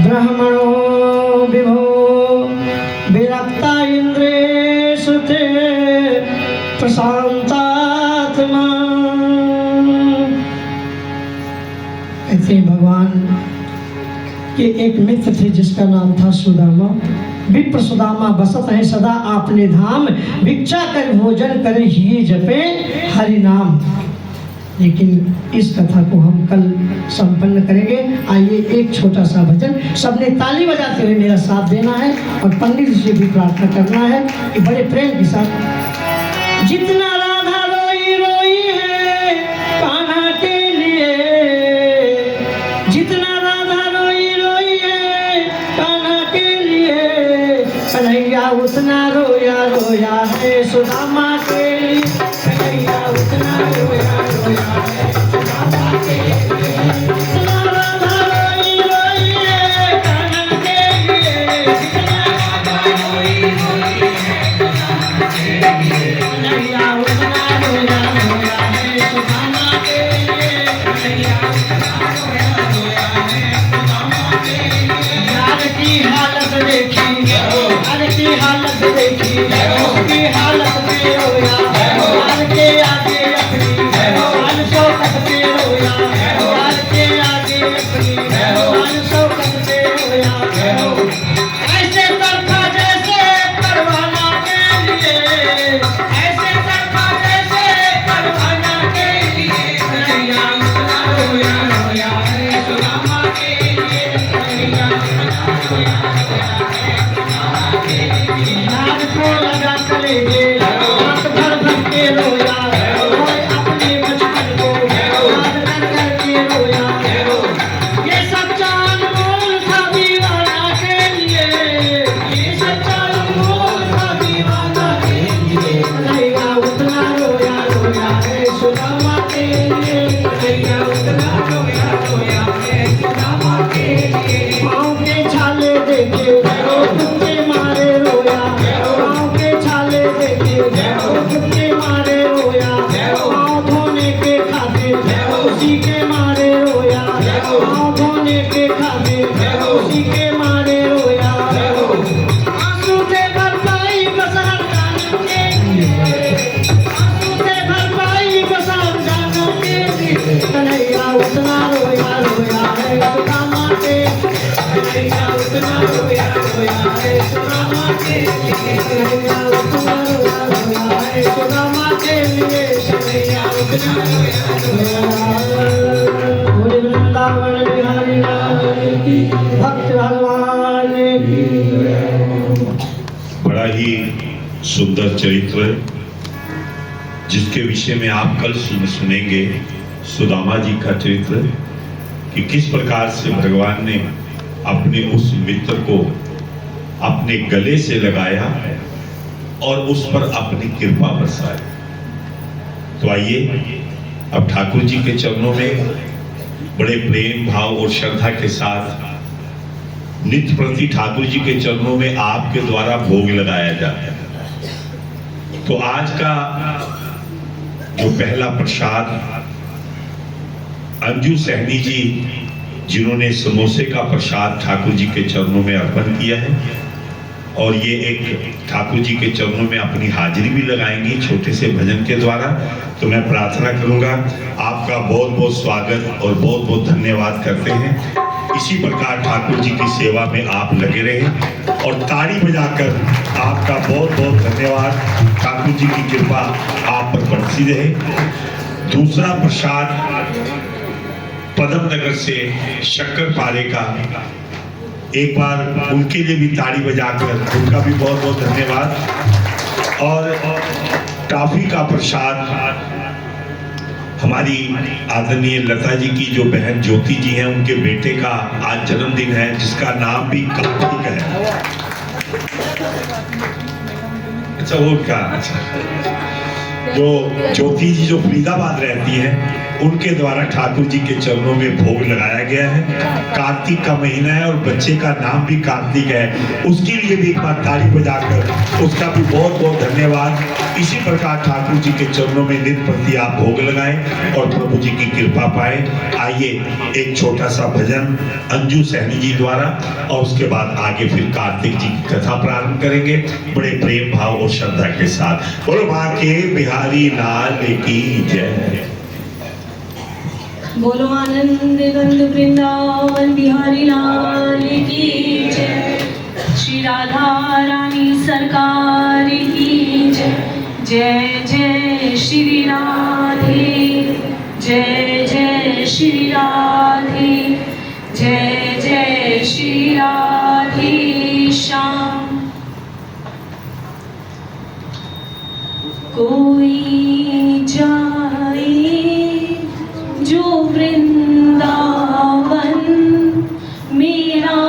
Speaker 2: ब्राह्मणो विभो विरक्ता इंद्रे प्रशांतात्मा। ऐसे भगवान के एक मित्र थे जिसका नाम था सुदामा। विप्र सुदामा बसत है सदा आपने धाम, भिक्षा कर भोजन करे ही जपे हरि नाम। लेकिन इस कथा को हम कल संपन्न करेंगे। आइए एक छोटा सा भजन सबने ताली बजाते हुए मेरा साथ देना है और पंडित जी से भी प्रार्थना करना है कि बड़े प्रेम के साथ। जितना राधा रोई रोई है कान्हा के लिए, जितना राधा रोई रोई है कान्हा के लिए, कन्हैया उतना रोया रोया है सुदामा के लिए। कन्हैया उतना रोया रोया है सुदामा के लिए। जितना राधा रोई रोई है कान्हा के लिए, जितना राधा रोई रोई है कान्हा के लिए, कन्हैया उतना रोया रोया है सुदामा के लिए। कन्हैया उतना रोया रोया है सुदामा के लिए। यार की हालत देखी, यार की हालत देखी, उसकी हालत पे रोया, यार के आगे अपनी मान शौकत पे रोया, यार के आगे अपनी मान शौकत पे रोया। ऐसे तड़का जैसे परवाना के लिए, ऐसे तड़का जैसे परवाना के लिए, कन्हैया उतना रोया रोया है सुदामा के लिए। कन्हैया उतना रोया रोया है सुदामा के लिए। लाज को लगा कलेजे हाथ भर भर के रोया, और अपने बचपन को याद कर कर के रोया। ये सच्चा अनमोल था दीवाना के लिए, ये सच्चा अनमोल था दीवाना के लिए। कन्हैया उतना रोया रोया है सुदामा के लिए। कन्हैया उतना रोया रोया है सुदामा के लिए। पाँव के छाले देखे कुत्ते मारे रोया, पाँव के छाले देखे कुत्ते मारे रोया। पाँव धोने के खातिर उसी के मारे रोया, पाँव धोने के खातिर उसी के मारे रोया। आंसू सुदामा के लिए कन्हैया बोले वृंदावन बिहारी लाल की, भक्त भगवान की।
Speaker 1: बड़ा ही सुंदर चरित्र है जिसके विषय में आप कल सुनेंगे। सुदामा जी का चरित्र कि किस प्रकार से भगवान ने अपने उस मित्र को अपने गले से लगाया और उस पर अपनी कृपा बरसाई। तो आइए अब ठाकुर जी के चरणों में बड़े प्रेम भाव और श्रद्धा के साथ नित्य प्रति ठाकुर जी के चरणों में आपके द्वारा भोग लगाया जाता है। तो आज का जो पहला प्रसाद अंजू सहनी जी जिन्होंने समोसे का प्रसाद ठाकुर जी के चरणों में अर्पण किया है और ये एक ठाकुर जी के चरणों में अपनी हाजिरी भी लगाएंगी छोटे से भजन के द्वारा। तो मैं प्रार्थना करूंगा, आपका बहुत बहुत स्वागत और बहुत बहुत धन्यवाद करते हैं। इसी प्रकार ठाकुर जी की सेवा में आप लगे रहें और ताड़ी बजाकर आपका बहुत बहुत धन्यवाद। ठाकुर जी की कृपा आप पर बरसी रहे। दूसरा प्रसाद पदम नगर से शक्कर पारे का, एक बार उनके लिए भी ताड़ी बजाकर उनका भी बहुत बहुत धन्यवाद। और टॉफी का प्रसाद हमारी आदरणीय लता जी की जो बहन ज्योति जी हैं, उनके बेटे का आज जन्मदिन है जिसका नाम भी कार्तिक है। अच्छा वो क्या, अच्छा जो ज्योति जी जो फरीदाबाद रहती हैं उनके द्वारा ठाकुर जी के चरणों में भोग लगाया गया है। कार्तिक का महीना है और बच्चे का नाम भी कार्तिक है, उसके लिए भी एक बार ताली बजाकर उसका भी बहुत बहुत धन्यवाद। इसी प्रकार ठाकुर जी के चरणों में नित्य प्रति आप भोग लगाएं और प्रभु जी की कृपा पाएं। आइए एक छोटा सा भजन अंजू सहनी जी द्वारा और उसके बाद आगे फिर कार्तिक जी की कथा प्रारंभ करेंगे बड़े प्रेम भाव और श्रद्धा के साथ। बोलो बाके बिहारी लाल की जय।
Speaker 3: बोलो आनंद गंध वृंदावन बिहारी लाल की जय। श्री राधा रानी सरकार की जय। जय जय श्री राधे, जय जय श्री राधे, जय जय श्री राधे श्याम। कोई जाए जो वृंदावन मेरा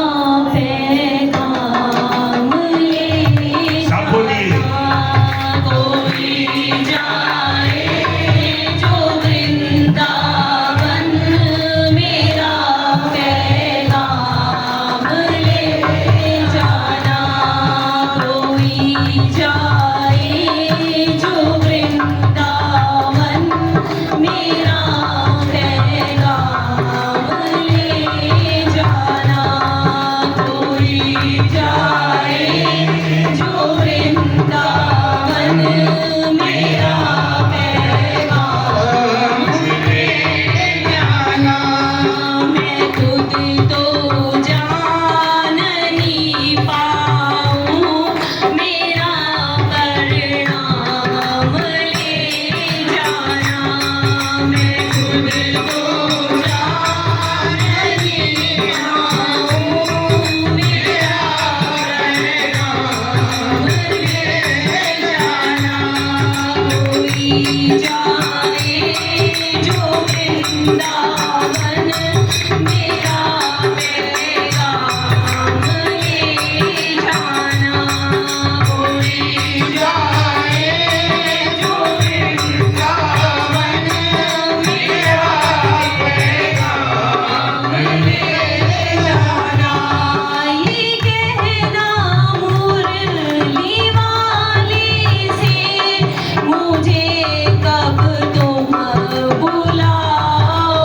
Speaker 3: पैगाम ले जाना। कोई जाए जो वृंदावन मेरा पैगाम ले जाना। कोई जाए जो वृंदावन मेरा मुझे कब तुम बुलाओ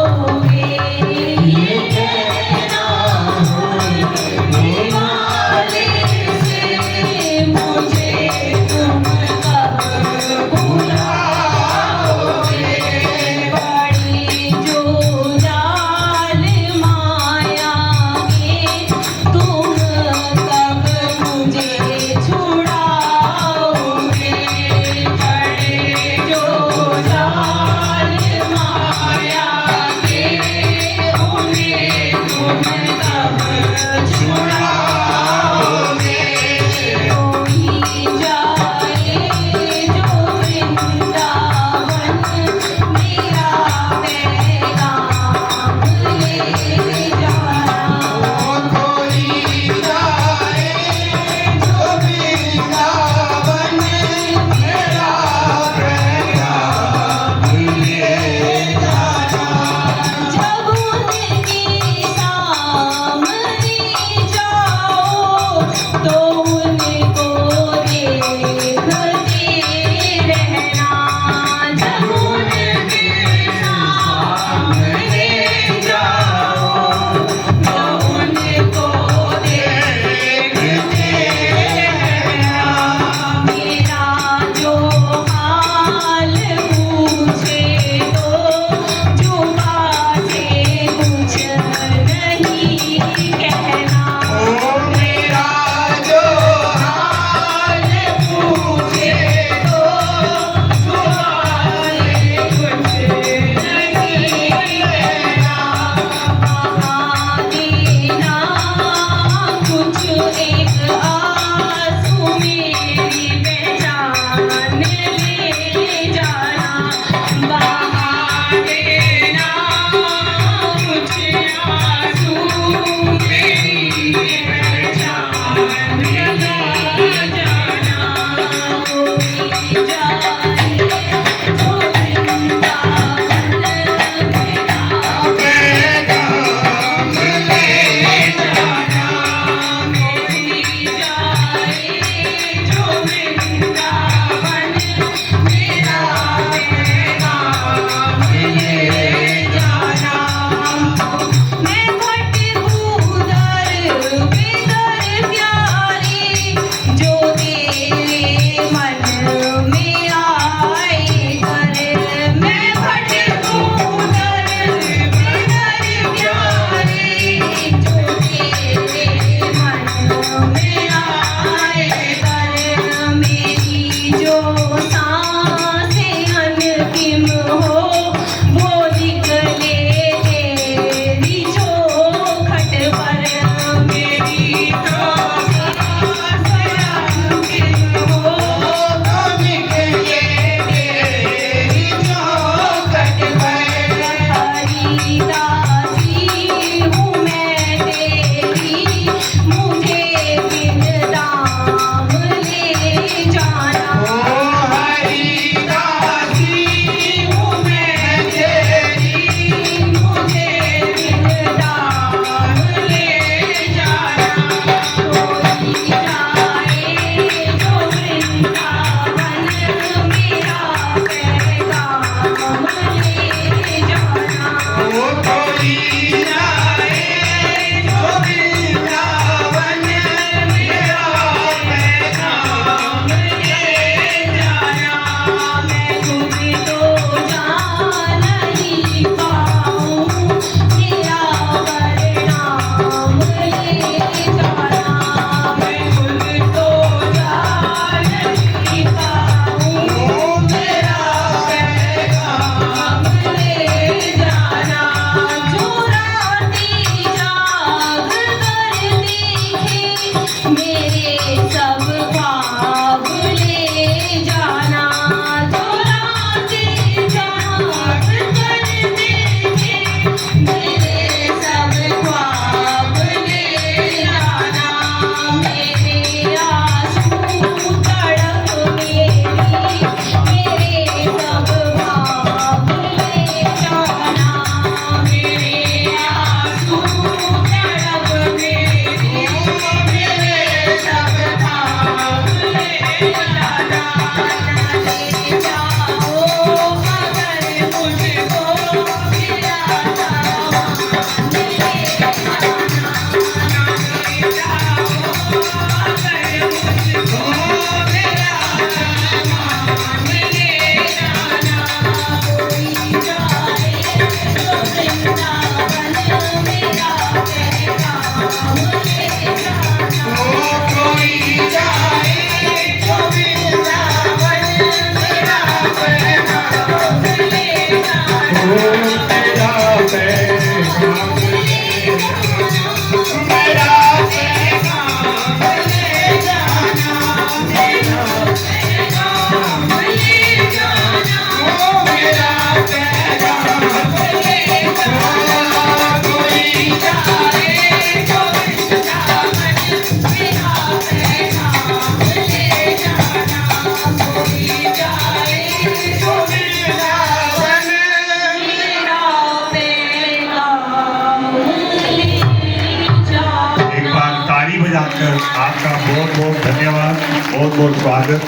Speaker 1: बहुत बहुत स्वागत।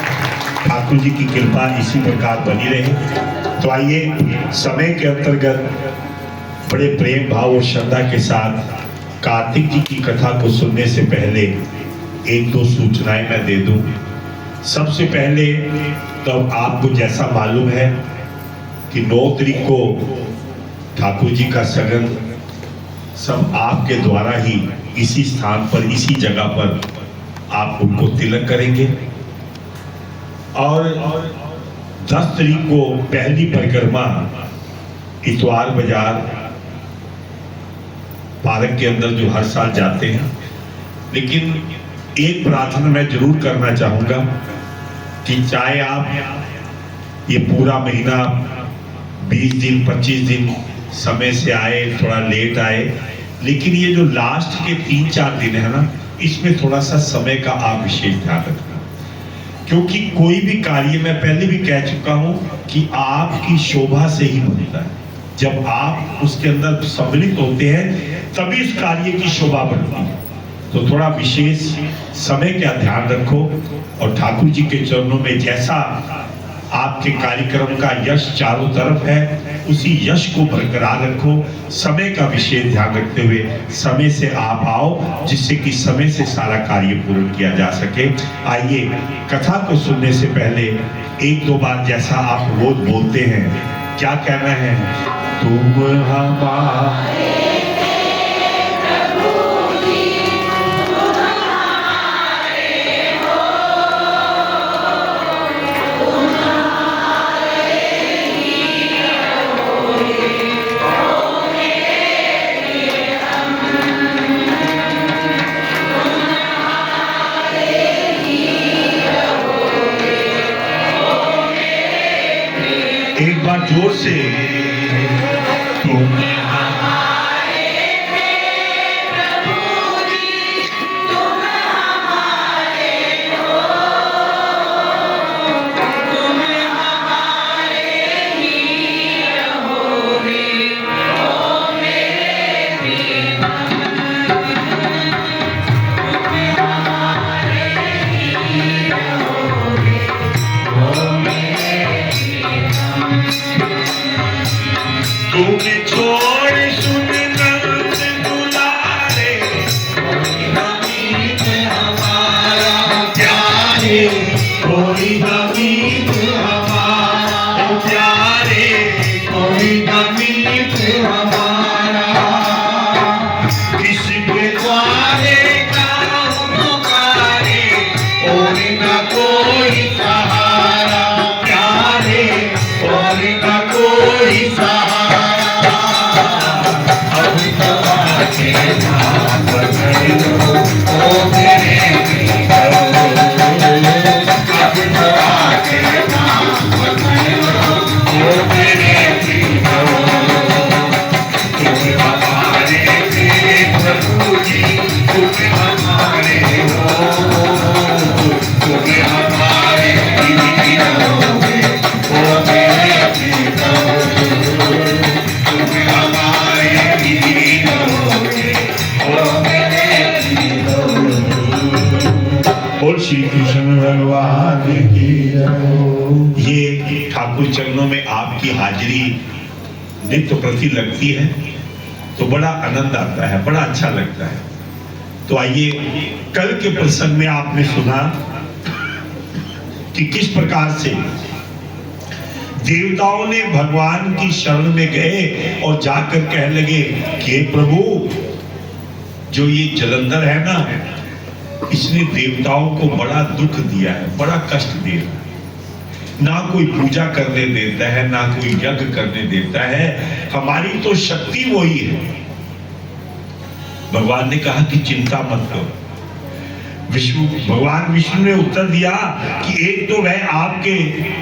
Speaker 1: ठाकुर जी की कृपा इसी प्रकार बनी रहे। तो आइए समय के अंतर्गत बड़े प्रेम भाव और श्रद्धा के साथ कार्तिक जी की कथा को सुनने से पहले एक दो सूचनाएं मैं दे दूं। सबसे पहले तो आपको जैसा मालूम है कि 9 तारीख को ठाकुर जी का सगन सब आपके द्वारा ही इसी स्थान पर, इसी जगह पर आप उनको तिलक करेंगे। और 10 तारीख को पहली परिक्रमा इतवार बाजार पार्क के अंदर जो हर साल जाते हैं। लेकिन एक प्रार्थना मैं जरूर करना चाहूंगा कि चाहे आप ये पूरा महीना 20 दिन 25 दिन समय से आए, थोड़ा लेट आए, लेकिन ये जो लास्ट के 3-4 दिन है ना, इसमें थोड़ा सा समय का आप विशेष ध्यान रखना। क्योंकि कोई भी कार्य, मैं पहले भी कह चुका हूं कि आपकी शोभा से ही बनता है। जब आप उसके अंदर सम्मिलित होते हैं तभी उस कार्य की शोभा बढ़ती है। तो थोड़ा विशेष समय का ध्यान रखो और ठाकुर जी के चरणों में जैसा आपके कार्यक्रम का यश चारों तरफ है, उसी यश को बरकरार रखो। समय का विशेष ध्यान रखते हुए समय से आप आओ, जिससे कि समय से सारा कार्य पूर्ण किया जा सके। आइए कथा को सुनने से पहले 1-2 बार जैसा आप रोज बोलते हैं, क्या कहना है? तुम हमारे एक बार जोर से, तुम तुम्हें छोड़ सुन नंद दुलारे, हमीद हमारा प्यारे, कोई हमीद हमारा प्यारे, कोई हमीद हमारा, किसके द्वारे काम पुकारे, और न कोई सहारा प्यारे, और न कोई सहारा। बोल श्री कृष्ण भगवान की जय। ये ठाकुर चरणों में आपकी हाजिरी नित्य प्रति लगती है तो बड़ा आनंद आता है, बड़ा अच्छा लगता है। तो आइए, कल के प्रसंग में आपने सुना कि किस प्रकार से देवताओं ने भगवान की शरण में गए और जाकर कहने लगे कि प्रभु, जो ये जलंधर है ना, इसने देवताओं को बड़ा दुख दिया है, बड़ा कष्ट दिया है। ना कोई पूजा करने देता है, ना कोई यज्ञ करने देता है, हमारी तो शक्ति वही है। भगवान ने कहा कि चिंता मत करो। भगवान विष्णु ने उत्तर दिया कि एक तो वह आपके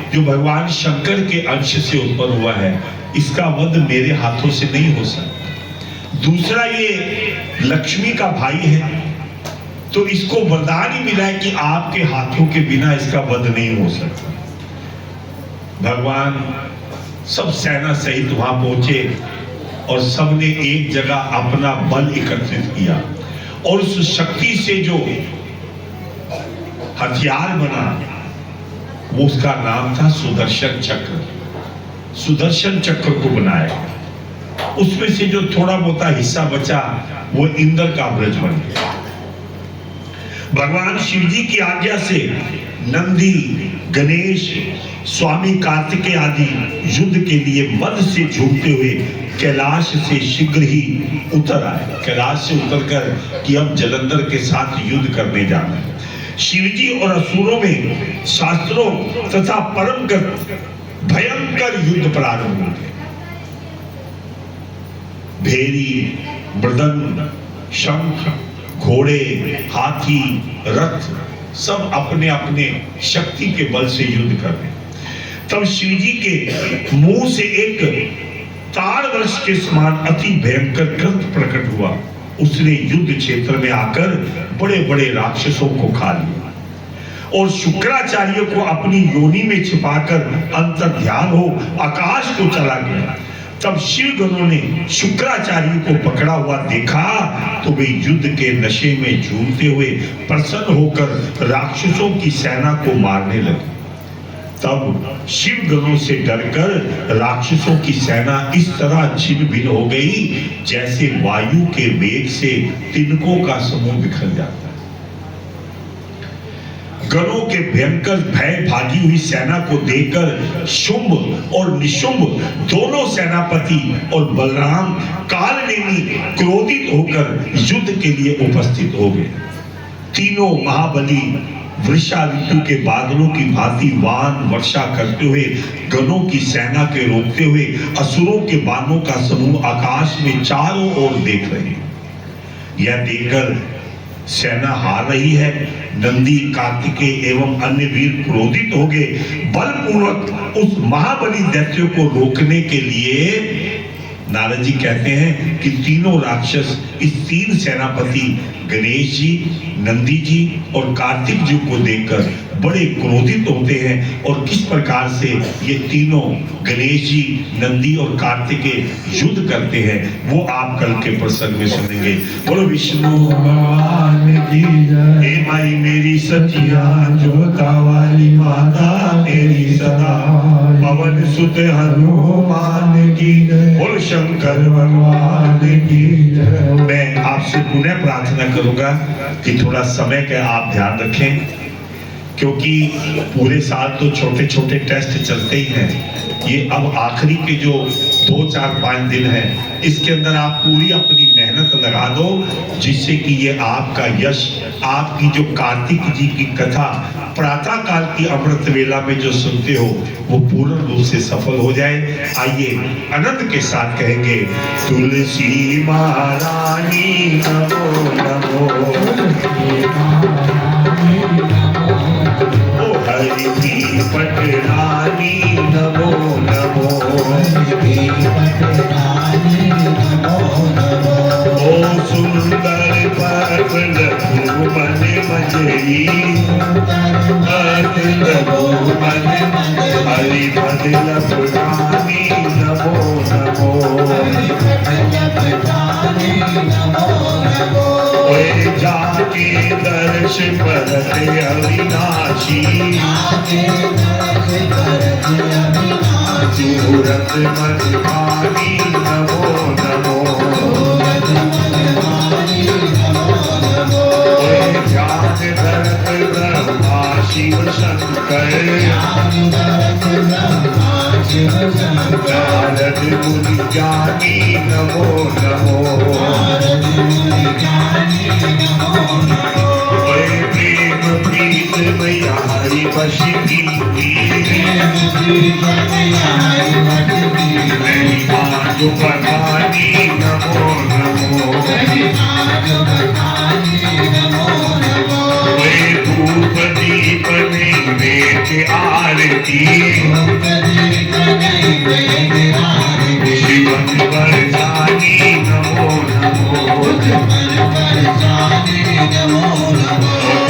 Speaker 1: जो भगवान शंकर के अंश से उत्पन्न हुआ है, इसका वध मेरे हाथों से नहीं हो सकता। दूसरा, ये लक्ष्मी का भाई है, तो इसको वरदान ही मिला है कि आपके हाथों के बिना इसका वध नहीं हो सकता। भगवान सब सेना सहित वहां पहुंचे और सबने एक जगह अपना बल एकत्रित किया और उस शक्ति से जो हथियार बना, वो उसका नाम था सुदर्शन चक्र। सुदर्शन चक्र को बनाया, उसमें से जो थोड़ा बहुत हिस्सा बचा वो इंद्र का ब्रज बन गया। भगवान शिव जी की आज्ञा से नंदी, गणेश, स्वामी कार्तिकेय आदि युद्ध के लिए मद से झूमते हुए कैलाश से शीघ्र ही उतर आए। कैलाश से उतरकर कि अब जलंधर के साथ युद्ध करने जाना है। शिवजी और असुरों में शास्त्रों तथा परमगत भयंकर युद्ध प्रारंभ हो गए। भेरी, मृदंग, शंख, घोड़े, हाथी, रथ सब अपने अपने शक्ति के बल से युद्ध कर रहे। तब शिवजी के मुंह से एक ताड़ वर्ष के समान अति भयंकर ग्रंथ प्रकट हुआ। उसने युद्ध क्षेत्र में आकर बड़े बड़े राक्षसों को खा लिया और शुक्राचार्य को अपनी योनि में छिपाकर अंतर्ध्यान हो आकाश को चला गया। तब शिव गणों ने शुक्राचार्य को पकड़ा हुआ देखा तो वे युद्ध के नशे में झूमते हुए प्रसन्न होकर राक्षसों की सेना को मारने लगे। तब शिव गणों से डरकर राक्षसों की सेना इस तरह छिन्न भिन्न हो गई जैसे वायु के वेग से तिनकों का समूह बिखर जाता है। गणों के भयंकर भय भागी हुई सेना को देखकर शुंभ और निशुंभ दोनों सेनापति और बलराम कालनेमी क्रोधित होकर युद्ध के लिए उपस्थित हो गए। तीनों महाबली वृषा ऋतु के बादलों की भांति वान वर्षा करते हुए गणों की सेना के रोकते हुए असुरों के बाणों का समूह आकाश में चारों ओर देख रहे हैं। यह देखकर सेना हार रही है। नंदी, कार्तिकेय एवं अन्य वीर क्रोधित हो गए। बलपूर्वक उस महाबली दैत्य को रोकने के लिए नारद जी कहते हैं कि तीनों राक्षस इस तीन सेनापति गणेश जी, नंदी जी और कार्तिक जी को देखकर बड़े क्रोधित होते हैं और किस प्रकार से ये तीनों गणेश जी, नंदी और कार्तिकेय युद्ध करते हैं वो आप कल के प्रसंग में सुनेंगे। बोलो विष्णु भगवान की जय। हे माई मेरी सचिया जोता वाली माता तेरी सदा, पवन सुत हनुमान की जय। बोलो शंकर भगवान की जय। मैं आपसे पुनः प्रार्थना करूंगा कि थोड़ा समय का आप ध्यान रखें, क्योंकि पूरे साल तो छोटे छोटे टेस्ट चलते ही हैं। ये अब आखिरी के जो 2, 4, 5 दिन हैं इसके अंदर आप पूरी अपनी मेहनत लगा दो, जिससे कि ये आपका यश, आपकी जो कार्तिक जी की कथा प्रातः काल की अमृत वेला में जो सुनते हो वो पूर्ण रूप से सफल हो जाए। आइए आनंद के साथ कहेंगे तुलसी महारानी नमो नमो, ओ हरि की पटरानी नमो नमो, ओ सुंदर पवन मन मंजरी, हरि बदल पुरानी नमो नमो, जाके दर्श परत अविनाशी, सूरत मधुबानी नमो नमो, ज्ञान धरत ब्रह्मा शिव शंकर, नारद मुनि ज्ञानी नमो नमो, प्रेम प्रीत मैया हरि वश की, जो भगवानी नमो नमो, धूप दीप नैवेद्य आरती, शिवन वरदानी नमो नमो,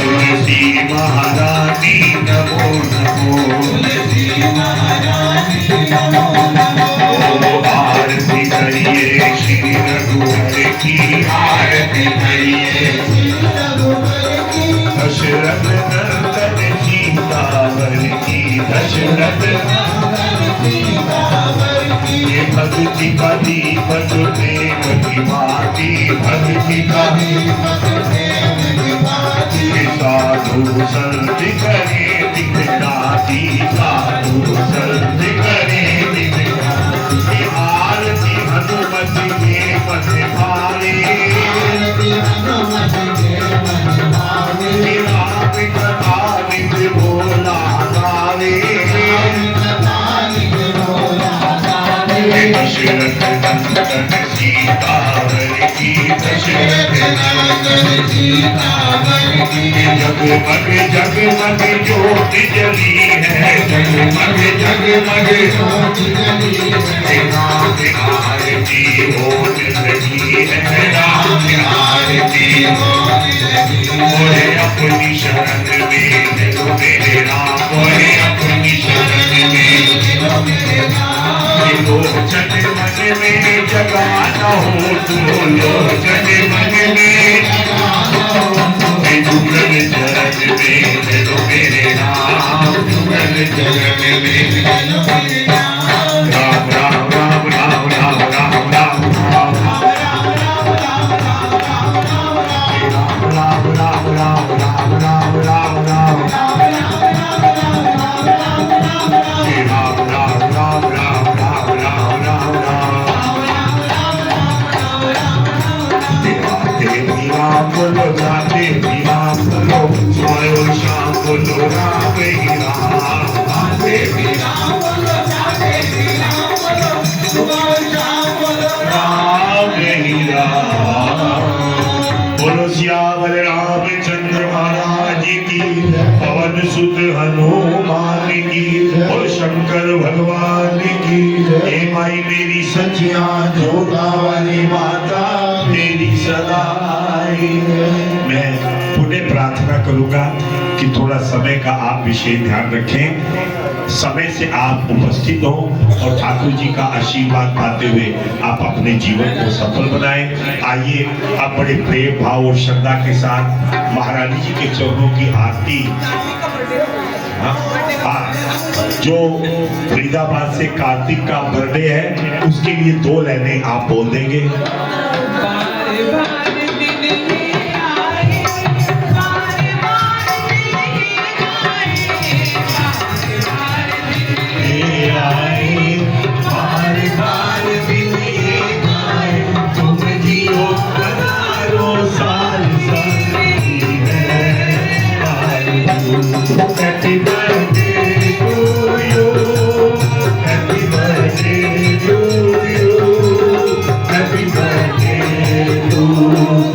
Speaker 1: तुलसी महारानी नमो नमो, आरती करिए श्री रघुवर की, आरती करिए दशरथ नंदन ये भक्ति का दीपक प्रेम की बाती, भक्ति का साधु संत करे दिखदाती, साधु संत करे दिखदाती। आरती हनुमति के मन भावे, राम कथा निज भोला गावे। दशरथ नंदन सीतावर की, दशरथ नंदन सीतावर की। जगमग जगमग ज्योति जली है, जगमग जगमग ज्योति जली है। राम आरती होने लगी है, राम आरती होने लगी है। मोरे अपनी शरण में लो मेरे राम, मोरे अपनी शरण में लो मेरे राम। लोचन मन में जगाना हो तू, लोचन मन में जुगल चरण में लो मेरे राम, जुगल चरण में लो मेरे राम। राम राम राम राम राम राम राम राम राम राम राम राम राम राम। बोलो जाते भी राम बोलो, सुबह शाम बोलो राम ही राम। आते भी राम बोलो, जाते भी राम बोलो, सुबह शाम बोलो राम ही राम। बोलो सियावर रामचंद्र महाराज की, पवन सुत हनुमान की, बोलो शंकर भगवान की। हे माई मेरी सचिया जोता वाली माता मेरी सदा। मैं पुनः प्रार्थना करूंगा कि थोड़ा समय का आप विशेष ध्यान रखें, समय से आप उपस्थित हो और ठाकुर जी का आशीर्वाद पाते हुए आप अपने जीवन को सफल बनाएं। आइए आप बड़े प्रेम भाव और श्रद्धा के साथ महारानी जी के चरणों की आरती। जो फरीदाबाद से कार्तिक का बर्थडे है उसके लिए 2 लाइनें आप बोल देंगे। Happy birthday to you, happy birthday to you, happy birthday to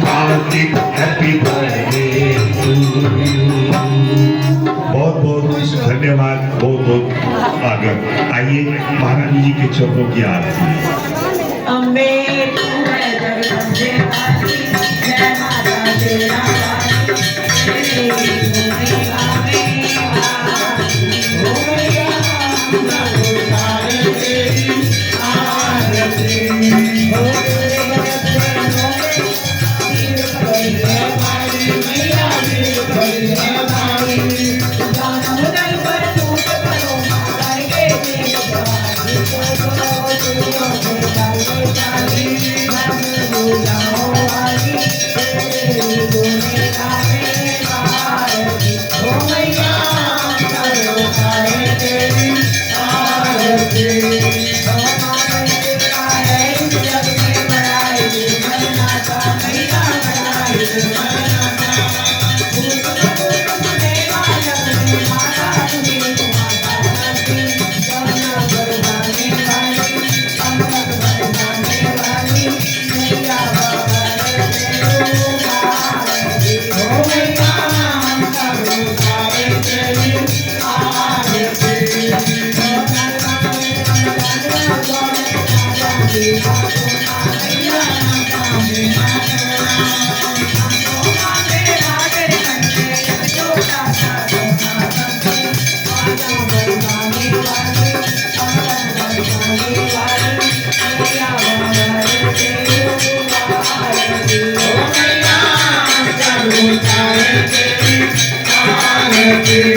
Speaker 1: Kartik, happy birthday to you। बहुत बहुत धन्यवाद, बहुत बहुत स्वागत। आइए महारानी जी के चरणों की आरती।
Speaker 3: अम्बे तू है जगदम्बे वाली, जय माता तेरा
Speaker 2: Thank you.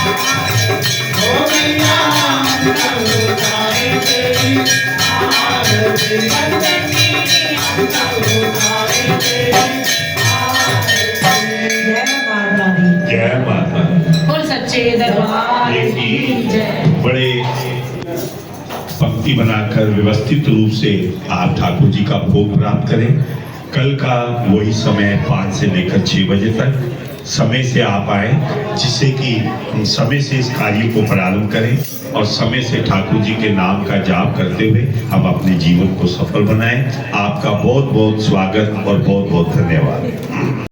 Speaker 3: ओ मैया मंगल उतारे तेरी आरती बंदनी मंगल उतारे तेरी आरती। जय माता दी।
Speaker 1: जय माता दी।
Speaker 3: बोल सच्चे दरबार की जय।
Speaker 1: बड़े पंक्ति बनाकर व्यवस्थित रूप से आप ठाकुर जी का भोग प्राप्त करें। कल का वही समय 5 से लेकर 6 बजे तक समय से आप आए, जिससे कि हम समय से इस कार्य को प्रारंभ करें और समय से ठाकुर जी के नाम का जाप करते हुए हम अपने जीवन को सफल बनाएं। आपका बहुत बहुत स्वागत और बहुत बहुत धन्यवाद।